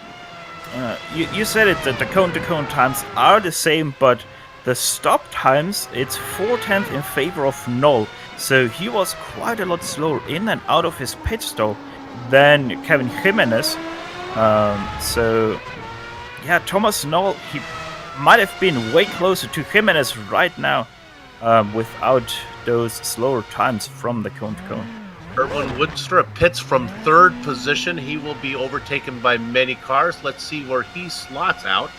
B: You said it, that the cone-to-cone times are the same, but the stop times, it's 4/10 in favor of Noll. So he was quite a lot slower in and out of his pit stop than Kevin Jimenez. So, yeah, Thomas Noll, he might have been way closer to Jimenez right now without those slower times from the cone-to-cone.
A: Erwin Woodster pits from 3rd position. He will be overtaken by many cars. Let's see where he slots out.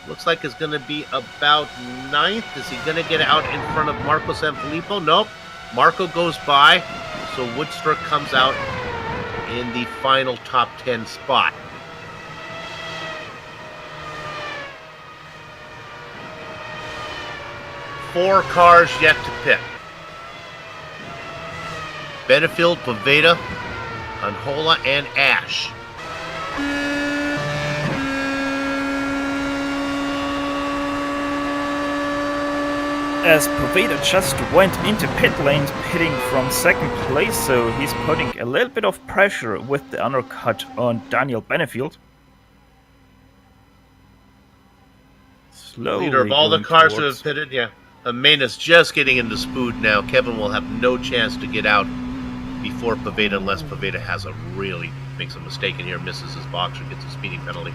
A: Looks like it's going to be about 9th. Is he going to get out in front of Marco Sanfilippo? Nope. Marco goes by, so Woodster comes out in the final top 10 spot. Four cars yet to pit. Benefield, Pavada, Anhola, and Ash.
B: As Pavada just went into pit lanes, pitting from 2nd place, so he's putting a little bit of pressure with the undercut on Daniel Benefield. Slowly
A: Leader of all the
B: going
A: cars who
B: towards-
A: have pitted, yeah. Jimenez just getting into spood now. Kevin will have no chance to get out before Pavada, unless Pavada makes a mistake in here, misses his box, or gets a speeding penalty.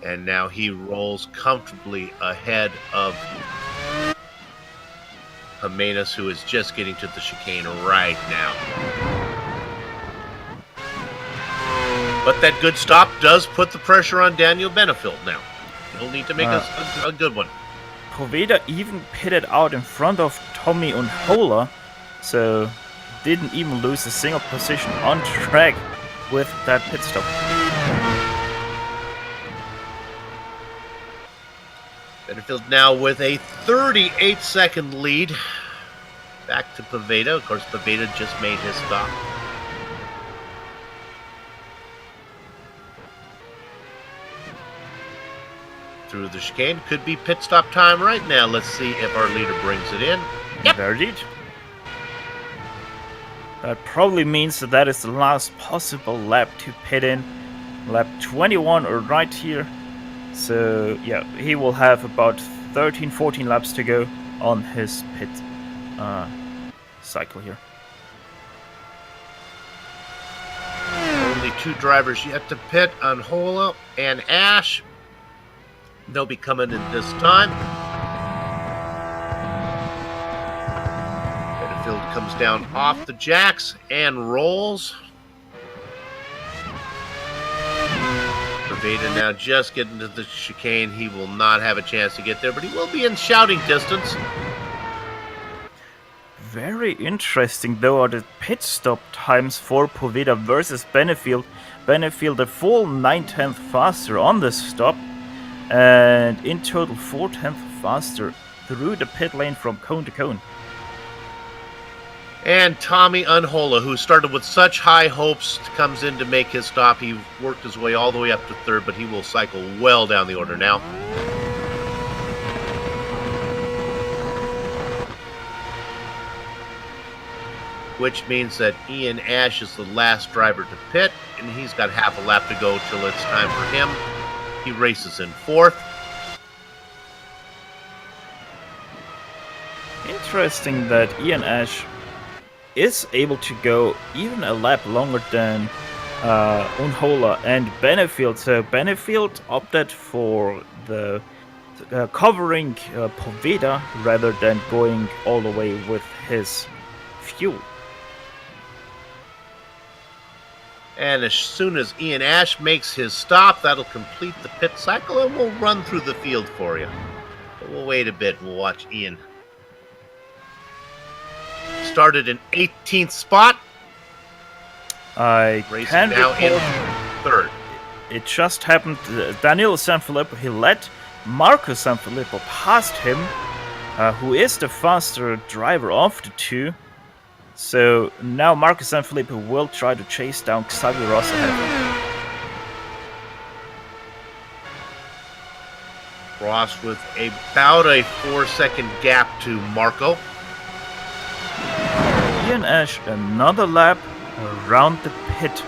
A: And now he rolls comfortably ahead of Jimenez, who is just getting to the chicane right now. But that good stop does put the pressure on Daniel Benefield now. He'll need to make a good one.
B: Pavada even pitted out in front of Tommy Unhola, so didn't even lose a single position on track with that pit stop.
A: Benefield now with a 38-second lead. Back to Pavada. Of course, Pavada just made his stop. Through the chicane. Could be pit stop time right now. Let's see if our leader brings it in. Yep.
B: There it is. That probably means that is the last possible lap to pit in. Lap 21 right here. So yeah, he will have about 13-14 laps to go on his pit cycle here.
A: Only 2 drivers yet to pit, Unhola and Ash. They'll be coming in this time. Benefield comes down off the jacks and rolls. Vada now just getting to the chicane. He will not have a chance to get there, but he will be in shouting distance.
B: Very interesting, though, are the pit stop times for Pavada versus Benefield. Benefield a full 9/10 faster on the stop, and in total 4/10 faster through the pit lane from cone to cone.
A: And Tommy Unhola, who started with such high hopes, comes in to make his stop. He worked his way all the way up to 3rd, but he will cycle well down the order now. Which means that Ian Ash is the last driver to pit, and he's got half a lap to go till it's time for him. He races in 4th.
B: Interesting that Ian Ash is able to go even a lap longer than Unhola and Benefield. So Benefield opted for the covering Pavada rather than going all the way with his fuel.
A: And as soon as Ian Ash makes his stop, that'll complete the pit cycle, and we'll run through the field for you. But we'll wait a bit. We'll watch Ian. Started in 18th spot.
B: I
A: Racing
B: can
A: now in
B: report
A: 3rd.
B: it just happened. Daniel Sanfilippo, he let Marco Sanfilippo past him, who is the faster driver of the 2. So now Marco Sanfilippo will try to chase down Xavier Ross ahead of him.
A: Ross with about a 4-second gap to Marco.
B: Ian Ash another lap around the pit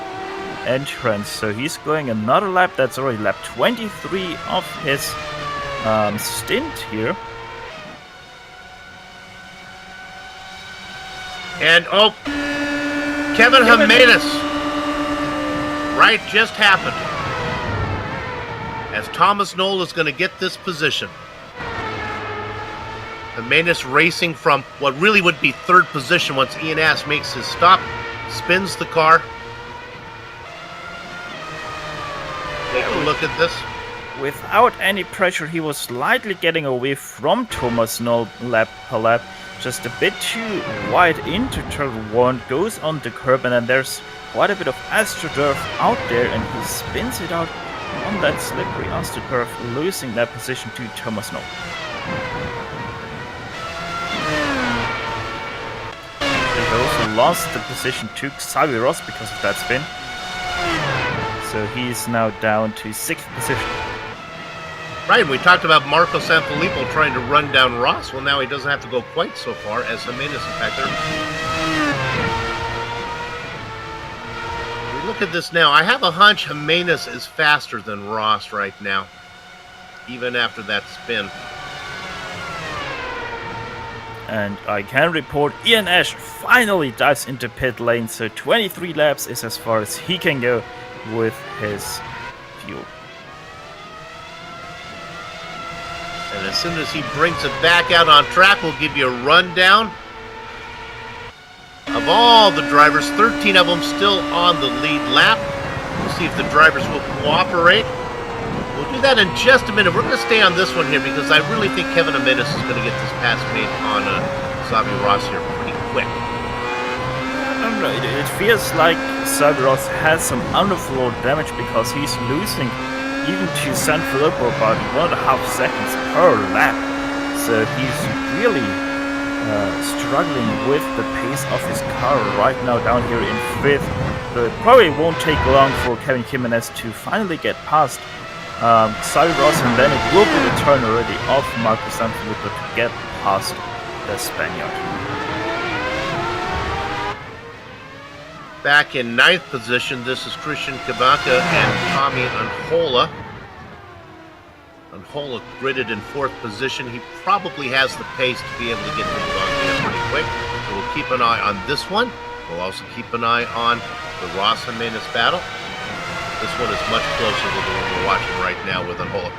B: entrance. So he's going another lap. That's already lap 23 of his stint here.
A: And Kevin Jimenez. Right just happened. As Thomas Noll is going to get this position. Jimenez racing from what really would be 3rd position once Ian Ash makes his stop. Spins the car. Take a look at this.
B: Without any pressure, he was slightly getting away from Thomas Noll lap per lap. Just a bit too wide into turn 1, goes on the curb, and then there's quite a bit of AstroTurf out there, and he spins it out on that slippery AstroTurf, losing that position to Thomas Noll. He also lost the position to Xavier Ross because of that spin. So he's now down to 6th position.
A: Right, we talked about Marco Sanfilippo trying to run down Ross. Well, now he doesn't have to go quite so far as Jimenez, in fact. We look at this now. I have a hunch Jimenez is faster than Ross right now, even after that spin.
B: And I can report Ian Ash finally dives into pit lane, so 23 laps is as far as he can go with his fuel.
A: And as soon as he brings it back out on track, we'll give you a rundown of all the drivers. 13 of them still on the lead lap. We'll see if the drivers will cooperate. We'll do that in just a minute. We're going to stay on this one here because I really think Kevin Jimenez is going to get this pass made on Xavier Ross here pretty quick.
B: I don't know, it feels like Xavier Ross has some underfloor damage because he's losing even to Sanfilippo about 1.5 seconds per lap. So he's really struggling with the pace of his car right now down here in 5th. So it probably won't take long for Kevin Jimenez to finally get past Xavier Ross, and then it will be the turn already of Marco Sanfilippo to get past the Spaniard.
A: Back in 9th position, this is Christian Kabaka and Tommy Unhola. Unhola gridded in 4th position. He probably has the pace to be able to get to the long here pretty quick. So we'll keep an eye on this one. We'll also keep an eye on the Ross and Manus battle. This one is much closer than the one we're watching right now with Unhola.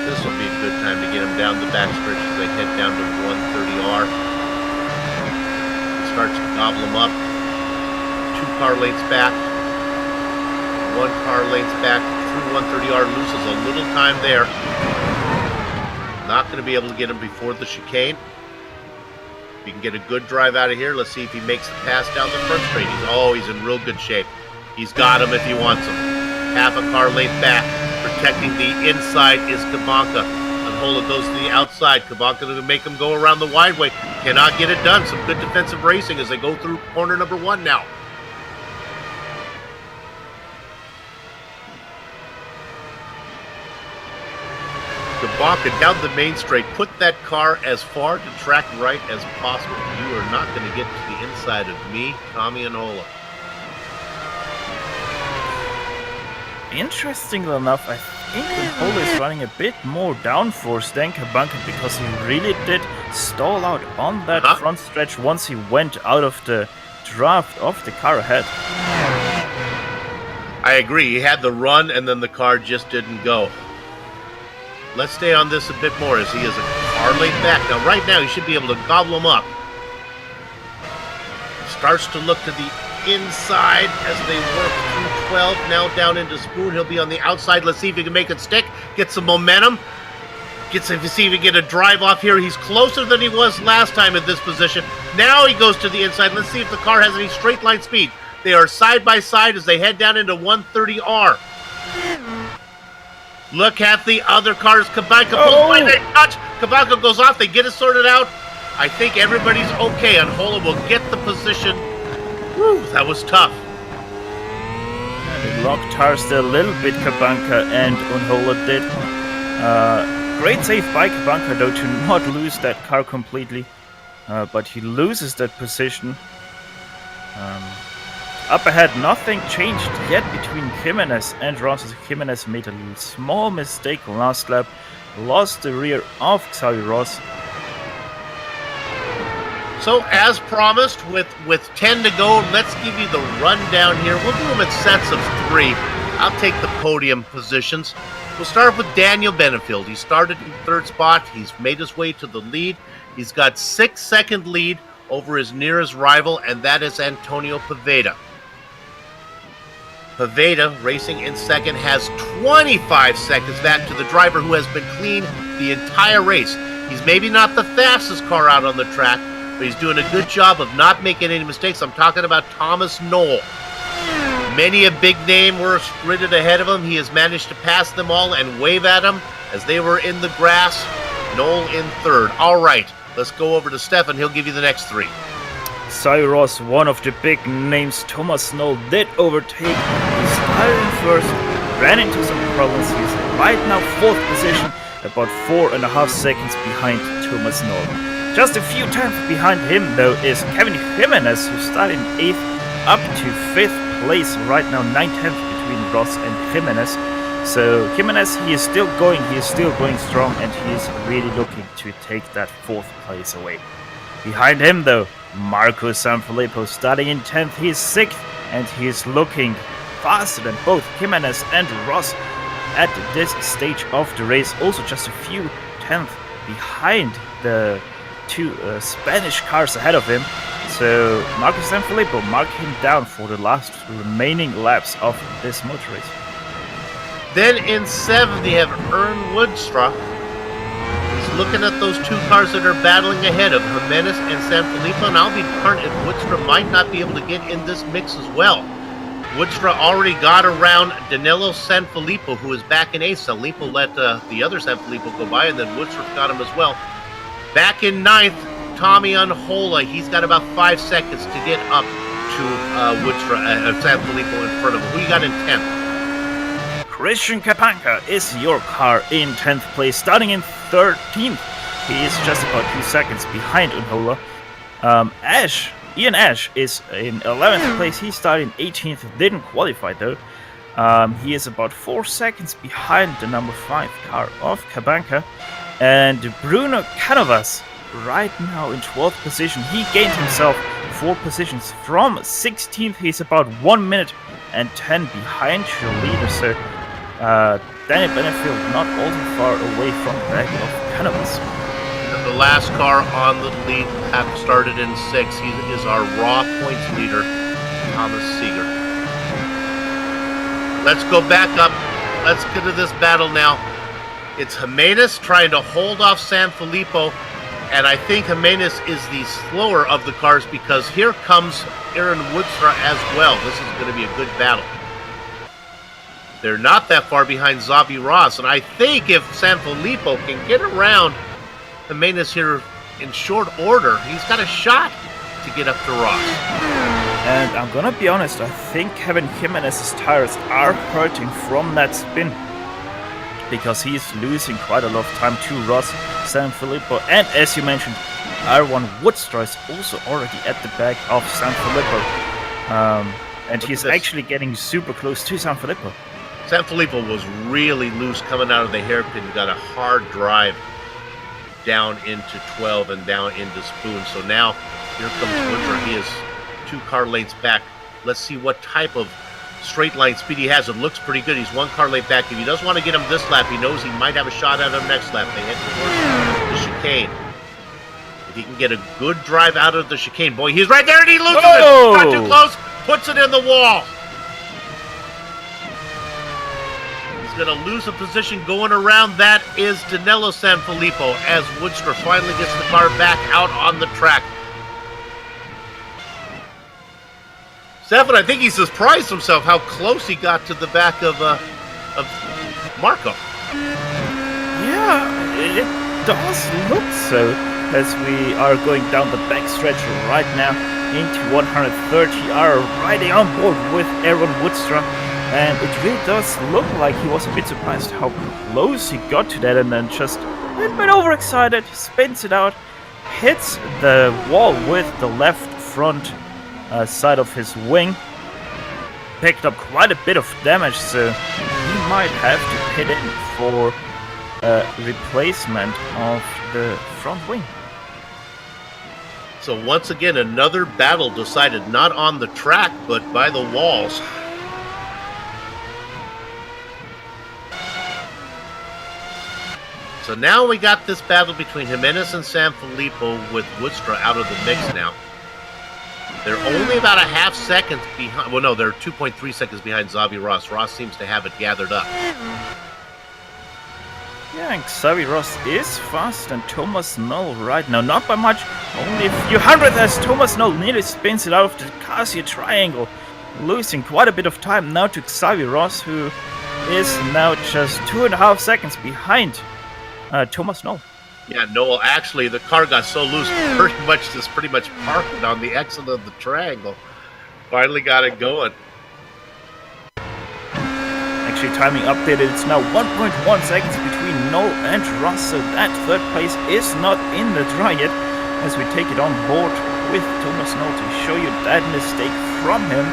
A: This will be a good time to get him down the backstretch as they head down to 130R. Starts to gobble him up. 2 car lengths back. 1 car length back through 130R. Loses a little time there. Not going to be able to get him before the chicane. If he can get a good drive out of here, let's see if he makes the pass down the front straight. He's in real good shape. He's got him if he wants him. Half a car length back. Protecting the inside is Kabanka. Unhola goes to the outside. Kabanka to make him go around the wide way. Cannot get it done. Some good defensive racing as they go through corner number 1 now. Kabanka down the main straight. Put that car as far to track right as possible. You are not going to get to the inside of me, Tommy Unhola.
B: Interestingly enough, I think Unhola is running a bit more downforce than Kabanka because he really did stall out on that front stretch once he went out of the draft of the car ahead.
A: I agree. He had the run and then the car just didn't go. Let's stay on this a bit more as he is a car late back. Now, right now, he should be able to gobble him up. Starts to look to the inside as they work through 12. Now down into Spoon. He'll be on the outside. Let's see if he can make it stick. Get some momentum. See if he can get a drive off here. He's closer than he was last time in this position. Now he goes to the inside. Let's see if the car has any straight line speed. They are side by side as they head down into 130R. Look at the other cars. Kabanka pulls by that touch. Kabanka goes off. They get it sorted out. I think everybody's okay. Unhola will get the position. Whew, that was tough.
B: They locked tires there a little bit, Kabanka and Unhola did. Great save by Kabanka though to not lose that car completely. But he loses that position. Up ahead, nothing changed yet between Jimenez and Ross. Jimenez made a small mistake last lap, lost the rear of Xavi Ross.
A: So, as promised, with 10 to go, let's give you the rundown here. We'll do them in sets of 3. I'll take the podium positions. We'll start with Daniel Benefield. He started in 3rd spot. He's made his way to the lead. He's got 6-second lead over his nearest rival, and that is Antonio Pavada. Pavada, racing in 2nd, has 25 seconds back to the driver who has been clean the entire race. He's maybe not the fastest car out on the track, but he's doing a good job of not making any mistakes. I'm talking about Thomas Noll. Many a big name were sprinted ahead of him. He has managed to pass them all and wave at them as they were in the grass. Noll in 3rd. All right, let's go over to Stefan. He'll give you the next 3.
B: Xavi Ross, one of the big names. Thomas Noll did overtake. He started in 1st, ran into some problems. He's right now 4th position, about 4.5 seconds behind Thomas Noll. Just a few tenths behind him, though, is Kevin Jimenez, who started in 8th up to 5th place. Right now, 9 tenths between Ross and Jimenez. So Jimenez, he is still going strong, and he is really looking to take that 4th place away. Behind him, though, Marco Sanfilippo starting in 10th. He is 6th, and he is looking faster than both Jimenez and Ross at this stage of the race. Also, just a few tenths behind the 2 Spanish cars ahead of him. So Marco Sanfilippo mark him down for the last remaining laps of this motor race.
A: Then in 7th, they have Ern Woodstra. He's looking at those 2 cars that are battling ahead of Jimenez and Sanfilippo, and I'll be darned if Woodstra might not be able to get in this mix as well. Woodstra already got around Danilo Sanfilippo, who is back in 8th. Sanfilippo let the other Sanfilippo go by, and then Woodstra got him as well. Back in 9th, Tommy Unhola. He's got about 5 seconds to get up to Sanfilippo in front of him. Who you got in 10th?
B: Christian Kabanka is your car in 10th place, starting in 13th. He is just about 2 seconds behind Unhola. Ash Ian Ash is in 11th place. He started in 18th, didn't qualify though. He is about 4 seconds behind the number 5 car of Cabanca. And Bruno Canovas right now in 12th position. He gained himself 4 positions from 16th. He's about 1 minute and 10 behind your leader. So Danny Benefield not all too far away from the back of Canovas.
A: The last car on the lead started in 6th. He is our raw points leader, Thomas Seeger. Let's go back up. Let's get to this battle now. It's Jimenez trying to hold off Sanfilippo, and I think Jimenez is the slower of the cars because here comes Aaron Woodstra as well. This is going to be a good battle. They're not that far behind Xavi Ross, and I think if Sanfilippo can get around Jimenez here in short order, he's got a shot to get up to Ross.
B: And I'm gonna be honest, I think Kevin Jimenez's tires are hurting from that spin, because he's losing quite a lot of time to Ross Sanfilippo. And as you mentioned, R1 Woodstra is also already at the back of Sanfilippo. And he's actually getting super close to Sanfilippo.
A: Sanfilippo was really loose coming out of the hairpin. He got a hard drive down into 12 and down into Spoon. So now here comes Woodstra. He is 2 car lengths back. Let's see what type of straight line speed he has. It looks pretty good. He's 1 car length back. If he doesn't want to get him this lap, he knows he might have a shot at him next lap. They head towards the chicane. If he can get a good drive out of the chicane, boy, he's right there and he loses it. Not too close. Puts it in the wall. Going to lose a position going around. That is Danilo Sanfilippo as Woodstra finally gets the car back out on the track. Stefan, I think he surprised himself how close he got to the back of Marco.
B: Yeah, it does look so, as we are going down the backstretch right now into 130. Are riding on board with Aaron Woodstra. And it really does look like he was a bit surprised how close he got to that, and then just a little bit overexcited, spins it out, hits the wall with the left front side of his wing. Picked up quite a bit of damage, so he might have to pit in for a replacement of the front wing.
A: So once again, another battle decided not on the track, but by the walls. So now we got this battle between Jimenez and Sanfilippo with Woodstra out of the mix now. They're only about a half second behind. Well, no, they're 2.3 seconds behind Xavi Ross. Ross seems to have it gathered up.
B: Yeah, and Xavi Ross is fast and Thomas Noll right now. Not by much, only a few hundred as Thomas Noll nearly spins it out of the Casio triangle. Losing quite a bit of time now to Xavi Ross, who is now just 2.5 seconds behind Thomas Noll.
A: Yeah, Noll, actually, the car got so loose, pretty much parked on the exit of the triangle. Finally got it going.
B: Actually, timing updated, it's now 1.1 seconds between Noll and Ross, so that 3rd place is not in the draw yet, as we take it on board with Thomas Noll to show you that mistake from him.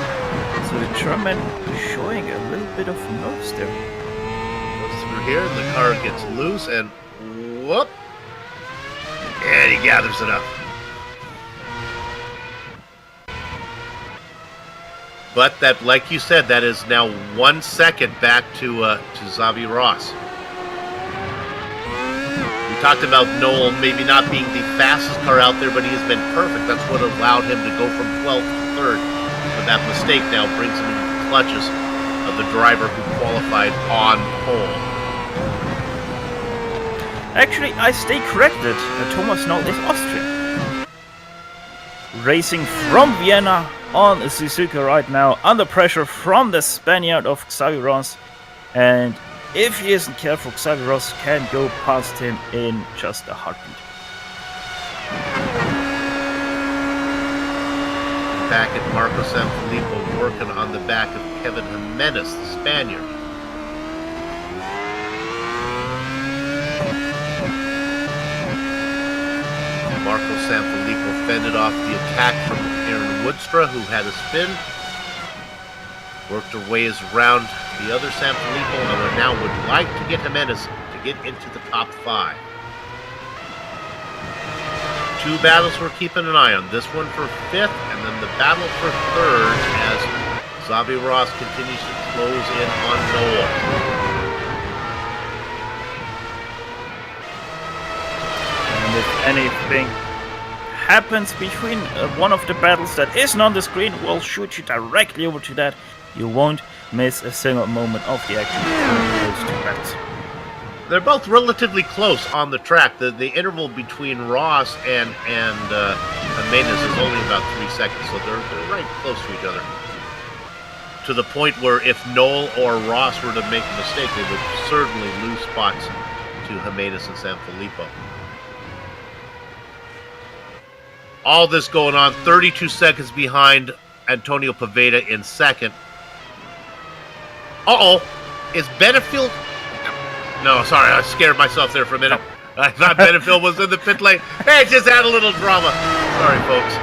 B: So the German showing a little bit of nose there.
A: Goes through here, the car gets loose, and whoop! And he gathers it up. But that, like you said, that is now 1 second back to Xavi Ross. We talked about Noll maybe not being the fastest car out there, but he has been perfect. That's what allowed him to go from 12th to 3rd. But that mistake now brings him into the clutches of the driver who qualified on pole.
B: Actually, I stay corrected. Thomas Noll is Austrian. Racing from Vienna on Suzuka right now, under pressure from the Spaniard of Xavi Ross. And if he isn't careful, Xavi Ross can go past him in just a heartbeat.
A: Back at Marco Sanfilippo working on the back of Kevin Jimenez, the Spaniard. Marco Sanfilippo fended off the attack from Aaron Woodstra, who had a spin. Worked her ways around the other Sanfilippo, and now would like to get Jimenez to get into the top 5. 2 battles we're keeping an eye on. This one for 5th, and then the battle for 3rd as Xavi Ross continues to close in on Noll.
B: And if anything happens between one of the battles that isn't on the screen, we'll shoot you directly over to that. You won't miss a single moment of the action between those 2 battles.
A: They're both relatively close on the track. The interval between Ross and Jimenez is only about 3 seconds, so they're right close to each other. To the point where if Noll or Ross were to make a mistake, they would certainly lose spots to Jimenez and Sanfilippo. All this going on, 32 seconds behind Antonio Pavada in 2nd. Uh-oh, is Benefield... No, sorry, I scared myself there for a minute. I thought Benefield was in the pit lane. Hey, just add a little drama. Sorry, folks.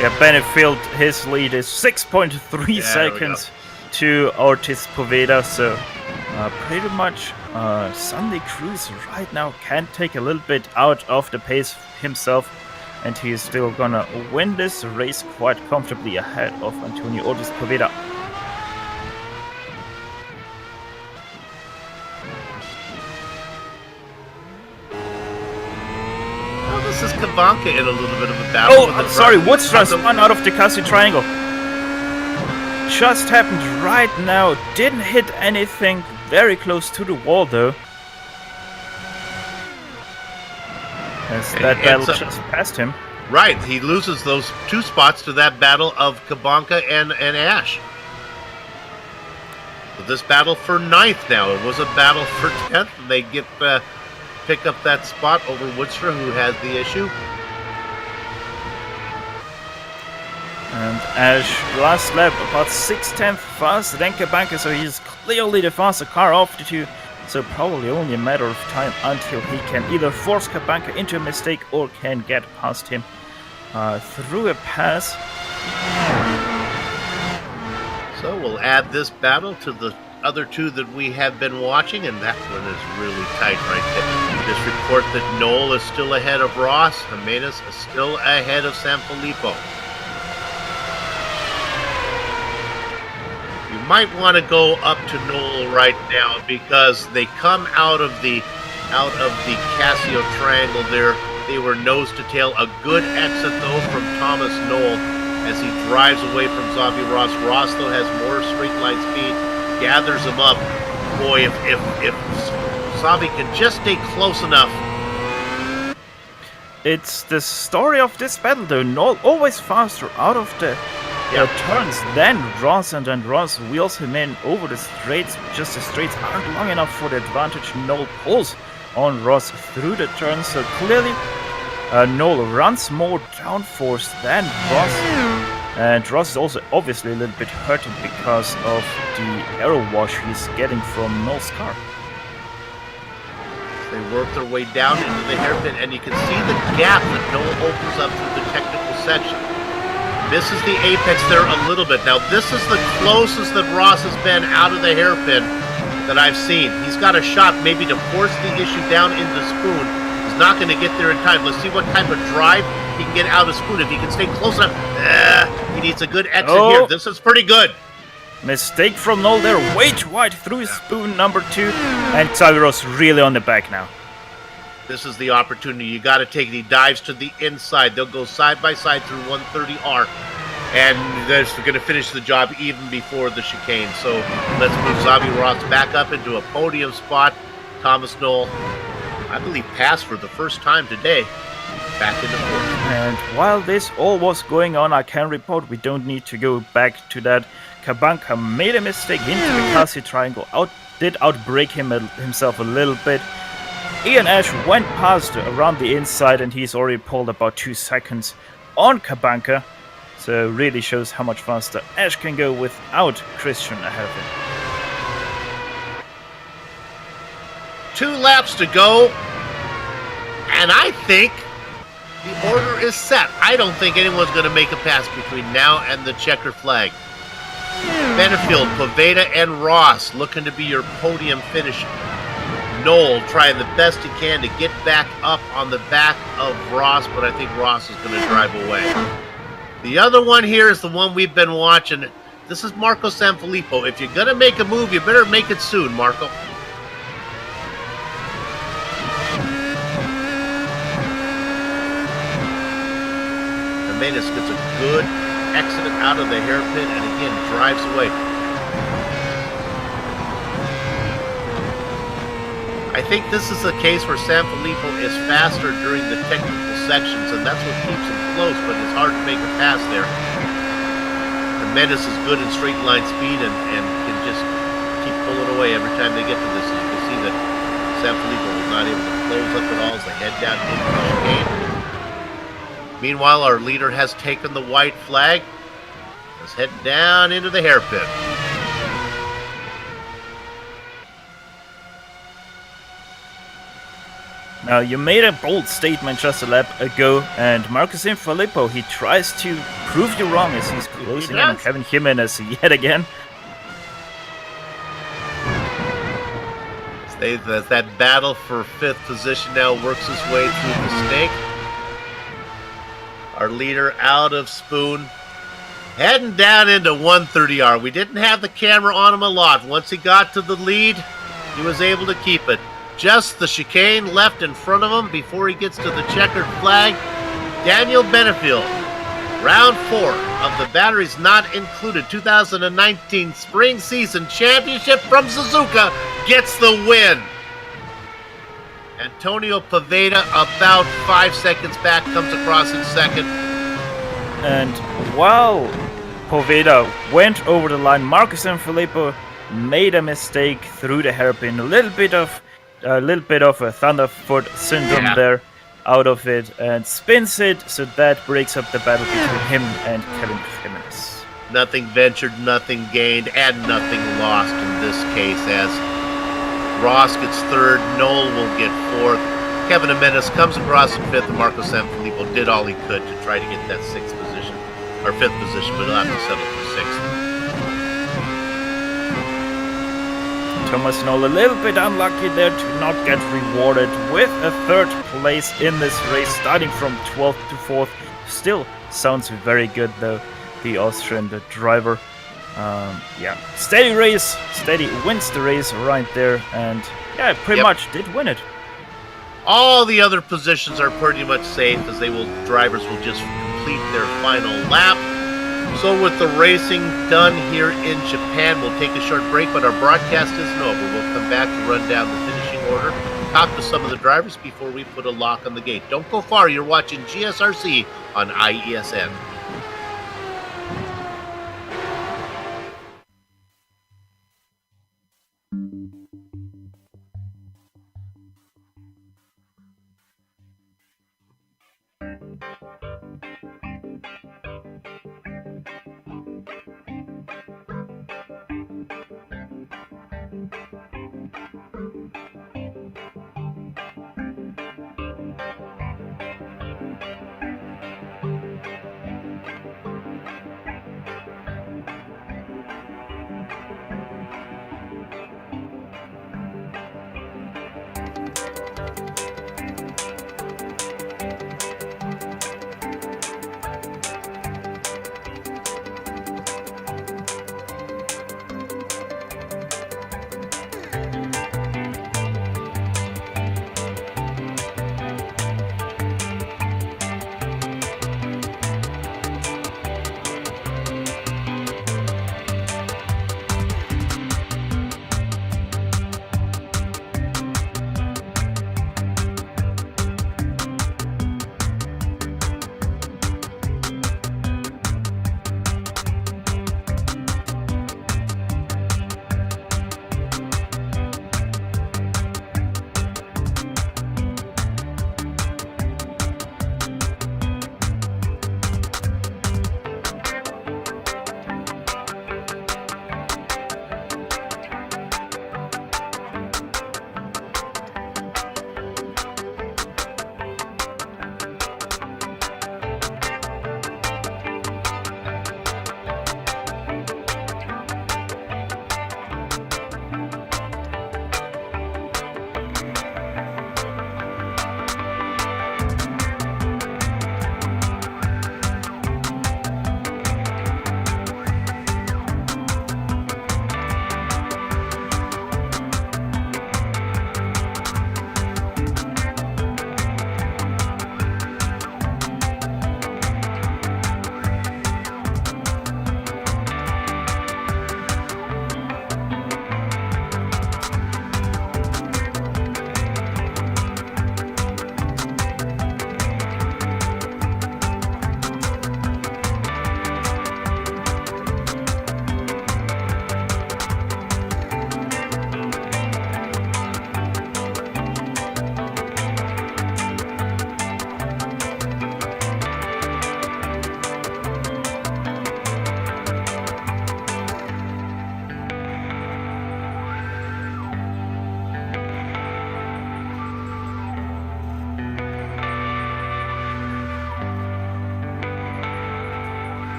B: Yeah, Benefield, his lead is 6.3 seconds to Ortiz Pavada, so pretty much Sunday Cruz right now can take a little bit out of the pace himself, and he is still gonna win this race quite comfortably ahead of Antonio Ortiz Pavada.
A: This is Kavanka in a little bit of a battle.
B: Oh, I'm sorry, Woodstra spun out of the Kasi triangle. Just happened right now, didn't hit anything, very close to the wall though. As that battle just passed him.
A: Right, he loses those 2 spots to that battle of Kavanka and Ash. So this battle for 9th now. It was a battle for 10th. They get pick up that spot over Woodstra, who has the issue.
B: And Ash, last lap, about 6/10 faster than Kabanka, so he's clearly the faster car of the 2. So probably only a matter of time until he can either force Kabanka into a mistake or can get past him through a pass.
A: So we'll add this battle to the other 2 that we have been watching, and that one is really tight right there. Just report that Noll is still ahead of Ross, Jimenez is still ahead of Sanfilippo. You might want to go up to Noll right now because they come out of the Casio triangle there. They were nose to tail. A good exit though from Thomas Noll as he drives away from Xavi Ross. Ross though has more straight line speed, gathers him up. Boy, if Xavi can just stay close enough.
B: It's the story of this battle though. Noll always faster out of the turns than Ross, and then Ross wheels him in over the straights. Just the straights aren't long enough for the advantage. Noll pulls on Ross through the turns, so clearly Noll runs more downforce than Ross. And Ross is also obviously a little bit hurting because of the aero wash he's getting from Noll's car.
A: They work their way down into the hairpin, and you can see the gap that Noll opens up through the technical section. Misses the apex there a little bit. Now, this is the closest that Ross has been out of the hairpin that I've seen. He's got a shot maybe to force the issue down into Spoon. He's not going to get there in time. Let's see what type of drive he can get out of Spoon. If he can stay close enough, he needs a good exit here. This is pretty good.
B: Mistake from Noll there, way too wide through Spoon number 2, and Xavi Ross really on the back now.
A: This is the opportunity. You got to take it. He dives to the inside. They'll go side by side through 130R, and they're going to finish the job even before the chicane. So let's move Xavi Ross back up into a podium spot. Thomas Noll, I believe, passed for the first time today. Back into fourth.
B: And while this all was going on, I can report we don't need to go back to that. Kabanka made a mistake into the Kasi triangle, did outbrake himself a little bit. Ian Ash went past around the inside, and he's already pulled about 2 seconds on Kabanka. So really shows how much faster Ash can go without Christian ahead of him.
A: 2 laps to go, and I think The order is set. I don't think anyone's going to make a pass between now and the checkered flag. Benefield, Pavada, and Ross looking to be your podium finisher. Noll trying the best he can to get back up on the back of Ross, but I think Ross is going to drive away. The other one here is the one we've been watching. This is Marco Sanfilippo. If you're going to make a move, you better make it soon, Marco. Jimenez gets a good exit out of the hairpin and again drives away. I think this is a case where Sanfilippo is faster during the technical sections, and that's what keeps him close, but it's hard to make a pass there. Jimenez is good in straight line speed and can just keep pulling away every time they get to this. You can see that Sanfilippo was not able to close up at all as they head down into the chicane. Meanwhile, our leader has taken the white flag. Let's head down into the hairpin.
B: Now, you made a bold statement just a lap ago, and Marco Sanfilippo, he tries to prove you wrong as he's closing in on Kevin Jimenez yet again.
A: That battle for fifth position now works its way through the snake. Our leader out of spoon, heading down into 130R. We didn't have the camera on him a lot. Once he got to the lead, he was able to keep it. Just the chicane left in front of him before he gets to the checkered flag. Daniel Benefield, round 4 of the batteries not included 2019 spring season championship from Suzuka, gets the win. Antonio Pavada, about 5 seconds back, comes across in second.
B: And while Pavada went over the line, Marco Sanfilippo made a mistake through the hairpin. A little bit of a Thunderfoot syndrome there out of it, and spins it, so that breaks up the battle between him and Kevin Jimenez.
A: Nothing ventured, nothing gained, and nothing lost in this case, as Ross gets third, Noll will get fourth. Kevin Jimenez comes across in fifth, and Marco Sanfilippo did all he could to try to get that fifth position, but he'll have to settle for sixth.
B: Thomas Noll a little bit unlucky there to not get rewarded with a third place in this race, starting from 12th to 4th. Still sounds very good though, the Austrian driver. Steady race, steady wins the race right there, and pretty much did win it.
A: All the other positions are pretty much safe, as drivers will just complete their final lap. So with the racing done here in Japan, we'll take a short break, but our broadcast isn't over. We'll come back to run down the finishing order, talk to some of the drivers before we put a lock on the gate. Don't go far, you're watching GSRC on IESN.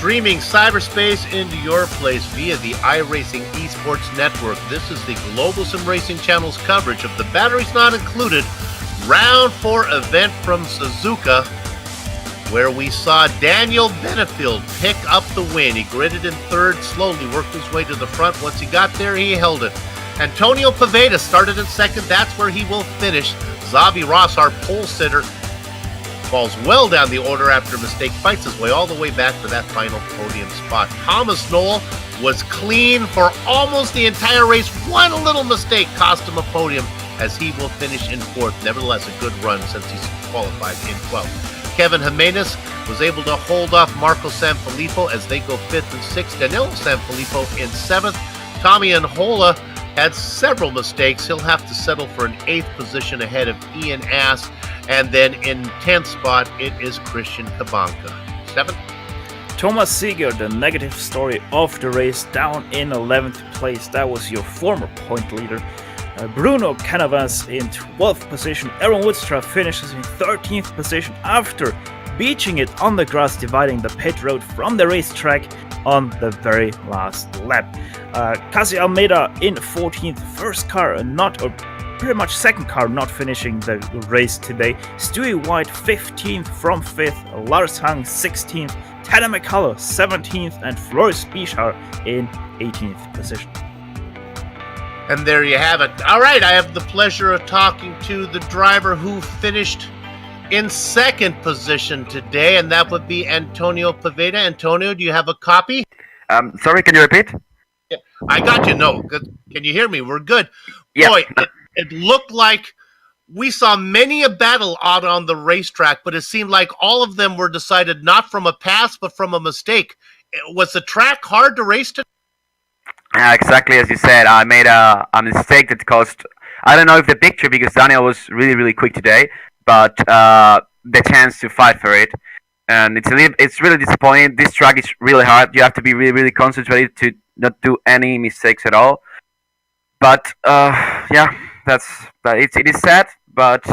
A: Streaming cyberspace into your place via the iRacing Esports Network. This is the Global SimRacing Channel's coverage of the Batteries Not Included Round 4 event from Suzuka, where we saw Daniel Benefield pick up the win. He gridded in third, slowly worked his way to the front. Once he got there, he held it. Antonio Pavada started in second. That's where he will finish. Xavi Ross, our pole sitter, falls well down the order after a mistake, fights his way all the way back for that final podium spot. Thomas Noll was clean for almost the entire race. One little mistake cost him a podium as he will finish in fourth. Nevertheless, a good run since he's qualified in 12th. Kevin Jimenez was able to hold off Marco Sanfilippo as they go fifth and sixth. Danilo Sanfilippo in seventh. Tommy Anhola had several mistakes. He'll have to settle for an eighth position ahead of Ian Ask. And then in 10th spot, it is Christian Kabanka. 7th.
B: Thomas Seeger, the negative story of the race, down in 11th place. That was your former point leader. Bruno Canavas in 12th position. Aaron Woodstra finishes in 13th position after beaching it on the grass, dividing the pit road from the racetrack on the very last lap. Kasi Almeida in 14th, first car pretty much second car not finishing the race today. Stewie White 15th from 5th, Lars Hang 16th, Tanner McCullough 17th, and Floris Bichar in 18th position.
A: And there you have it. All right, I have the pleasure of talking to the driver who finished in second position today, and that would be Antonio Pavada. Antonio, do you have a copy?
D: Sorry, can you repeat?
A: Yeah, I got you. No, can you hear me? We're good.
D: Yeah.
A: Boy, it looked like we saw many a battle out on the racetrack, but it seemed like all of them were decided not from a pass, but from a mistake. Was the track hard to race today?
D: Exactly as you said. I made a mistake that cost, I don't know if the picture, because Daniel was really, really quick today, but the chance to fight for it. And it's really disappointing. This track is really hard. You have to be really, really concentrated to not do any mistakes at all. But yeah, it is sad, but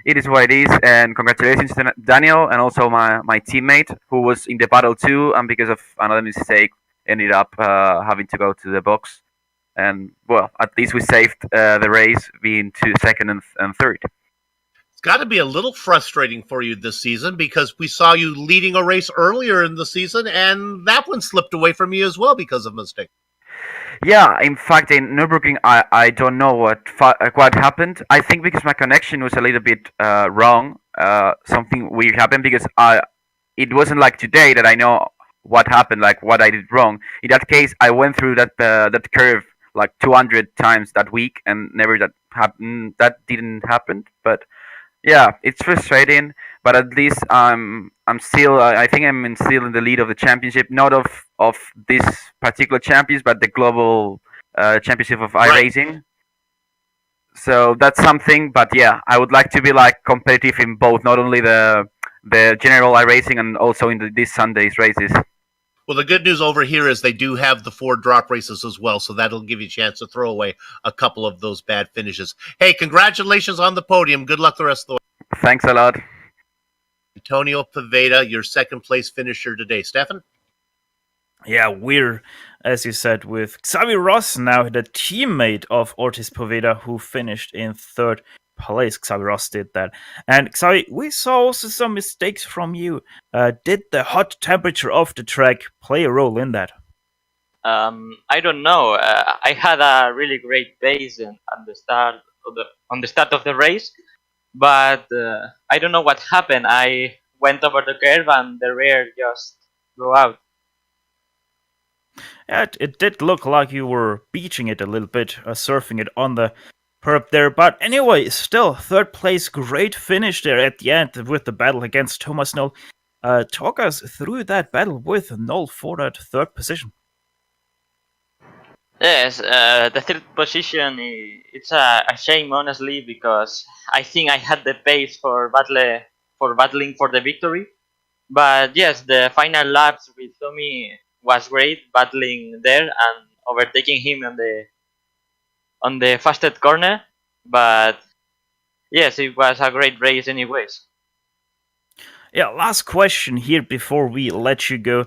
D: it is what it is. And congratulations to Daniel and also my teammate who was in the battle too, and because of another mistake ended up having to go to the box. And well, at least we saved the race being to second and third.
A: It's got to be a little frustrating for you this season because we saw you leading a race earlier in the season, and that one slipped away from you as well because of mistake.
D: Yeah, in fact, in Nürburgring, I don't know what happened. I think because my connection was a little bit wrong, something weird happened because it wasn't like today that I know what happened, like what I did wrong. In that case, I went through that curve like 200 times that week, and never that happened. That didn't happen, but yeah, it's frustrating. But at least I'm still. I think I'm still in the lead of the championship, not of this particular champions, but the global championship of iRacing. Right. So that's something. But yeah, I would like to be like competitive in both, not only the general iRacing and also in this Sunday's races.
A: Well, the good news over here is they do have the 4 drop races as well, so that'll give you a chance to throw away a couple of those bad finishes. Hey, congratulations on the podium. Good luck the rest of the way.
D: Thanks a lot.
A: Antonio Pavada, your second place finisher today. Stefan?
B: Yeah, we're, as you said, with Xavi Ross now, the teammate of Ortiz Pavada, who finished in third place. Xavi Ross did that. And Xavi, we saw also some mistakes from you. Did the hot temperature of the track play a role in that?
E: I don't know. I had a really great pace on the start of the race, but I don't know what happened. I went over the curve and the rear just blew out.
B: Yeah, it did look like you were beaching it a little bit, surfing it on the perp there. But anyway, still, third place, great finish there at the end with the battle against Thomas Noll. Talk us through that battle with Noll for that third position.
E: Yes, the third position, it's a shame, honestly, because I think I had the pace for battling for the victory. But yes, the final laps with Tommy was great, battling there and overtaking him on the fastest corner. But yes, it was a great race anyways.
B: Yeah, last question here before we let you go.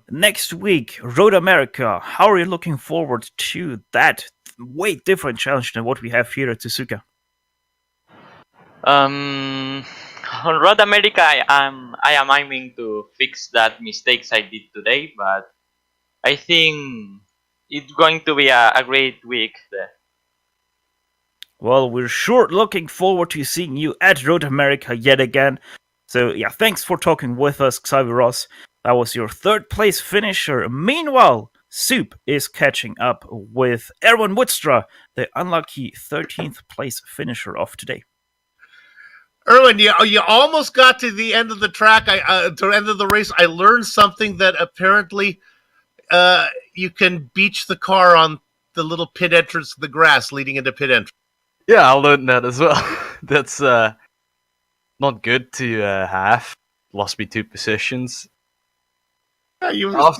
B: Next week, Road America. How are you looking forward to that? Way different challenge than what we have here at Suzuka.
E: On Road America, I am aiming to fix that mistakes I did today, but I think it's going to be a great week there.
B: Well, we're sure looking forward to seeing you at Road America yet again. So yeah, thanks for talking with us, Xavier Ross. That was your third place finisher. Meanwhile, Soup is catching up with Erwin Woodstra, the unlucky 13th place finisher of today.
A: Erwin, you almost got to the end of the track. To the end of the race, I learned something that apparently you can beach the car on the little pit entrance, the grass leading into pit entrance.
F: Yeah, I learned that as well. That's not good to have. Lost me 2 positions.
A: Yeah,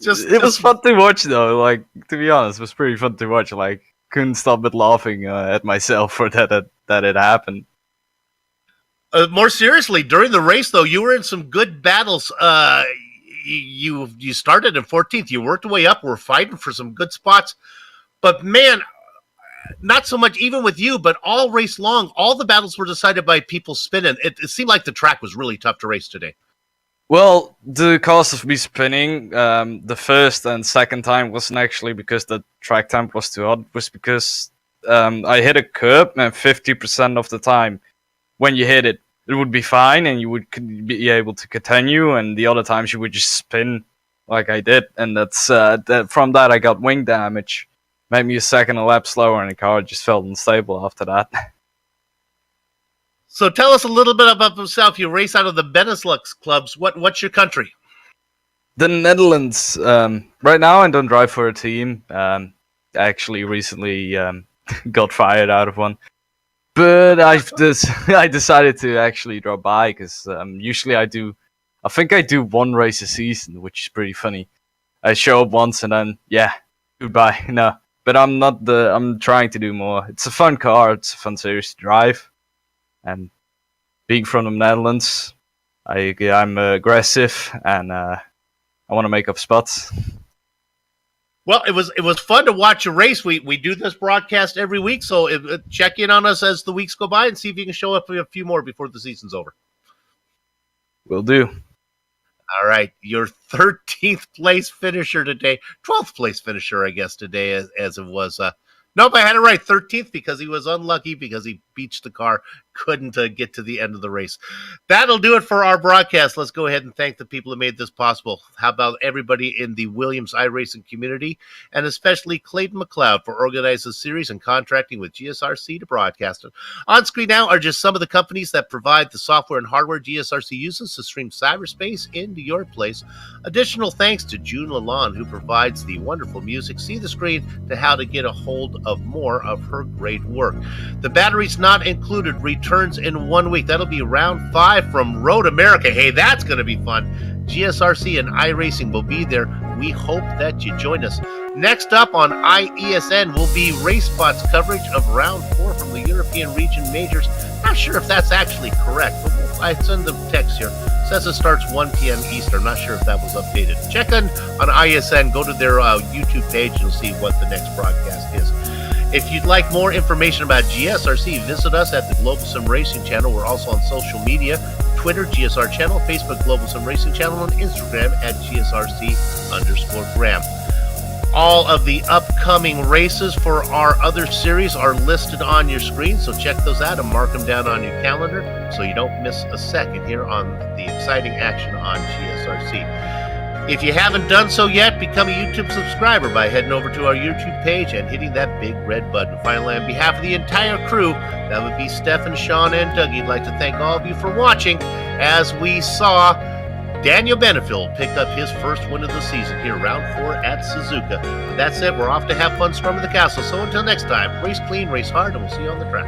F: It was fun to watch, though. Like, to be honest, it was pretty fun to watch. Like, couldn't stop but laughing at myself for that it happened.
A: More seriously, during the race, though, you were in some good battles. You started in 14th. You worked your way up. We're fighting for some good spots. But, man, not so much even with you, but all race long, all the battles were decided by people spinning. It seemed like the track was really tough to race today.
F: Well, the cause of me spinning the first and second time wasn't actually because the track temp was too hot. It was because I hit a curb, and 50% of the time when you hit it, it would be fine and you would be able to continue, and the other times you would just spin like I did, and that's from that I got wing damage. Made me a second a lap slower, and the car just felt unstable after that.
A: So tell us a little bit about yourself. You race out of the Benelux clubs. What's your country?
F: The Netherlands. Right now I don't drive for a team. I actually recently got fired out of one. But I decided to actually drop by because usually I think I do 1 race a season, which is pretty funny. I show up once and then, yeah, goodbye. No, but I'm trying to do more. It's a fun car. It's a fun series to drive. And being from the Netherlands, I'm aggressive and I want to make up spots.
A: Well, it was fun to watch a race. We do this broadcast every week, so check in on us as the weeks go by and see if you can show up for a few more before the season's over.
F: Will do.
A: All right, your 13th place finisher today, 12th place finisher, I guess, today as it was. Nope, I had it right, 13th, because he was unlucky because he beached the car, couldn't get to the end of the race. That'll do it for our broadcast. Let's go ahead and thank the people who made this possible. How about everybody in the Williams iRacing community, and especially Clayton McLeod for organizing the series and contracting with GSRC to broadcast it. On screen now are just some of the companies that provide the software and hardware GSRC uses to stream cyberspace into your place. Additional thanks to June Lalonde, who provides the wonderful music. See the screen to how to get a hold of more of her great work. The batteries not included returns in 1 week. That'll be round 5 from Road America. Hey, that's going to be fun. GSRC and iRacing will be there. We hope that you join us. Next up on IESN will be RaceSpot's coverage of round 4 from the European region majors. Not sure if that's actually correct, but I send the text here. It says it starts 1 p.m. Eastern. Not sure if that was updated. Check in on ISN. Go to their YouTube page and you'll see what the next broadcast is. If you'd like more information about GSRC, visit us at the Global SimRacing Channel. We're also on social media, Twitter, GSR Channel, Facebook, Global SimRacing Channel, and Instagram at GSRC_Graham. All of the upcoming races for our other series are listed on your screen, so check those out and mark them down on your calendar so you don't miss a second here on the exciting action on GSRC. If you haven't done so yet, become a YouTube subscriber by heading over to our YouTube page and hitting that big red button. Finally, on behalf of the entire crew, that would be Stefan, Sean, and Doug, I'd like to thank all of you for watching as we saw Daniel Benefield pick up his first win of the season here, round 4 at Suzuka. That said, we're off to have fun storming the castle. So until next time, race clean, race hard, and we'll see you on the track.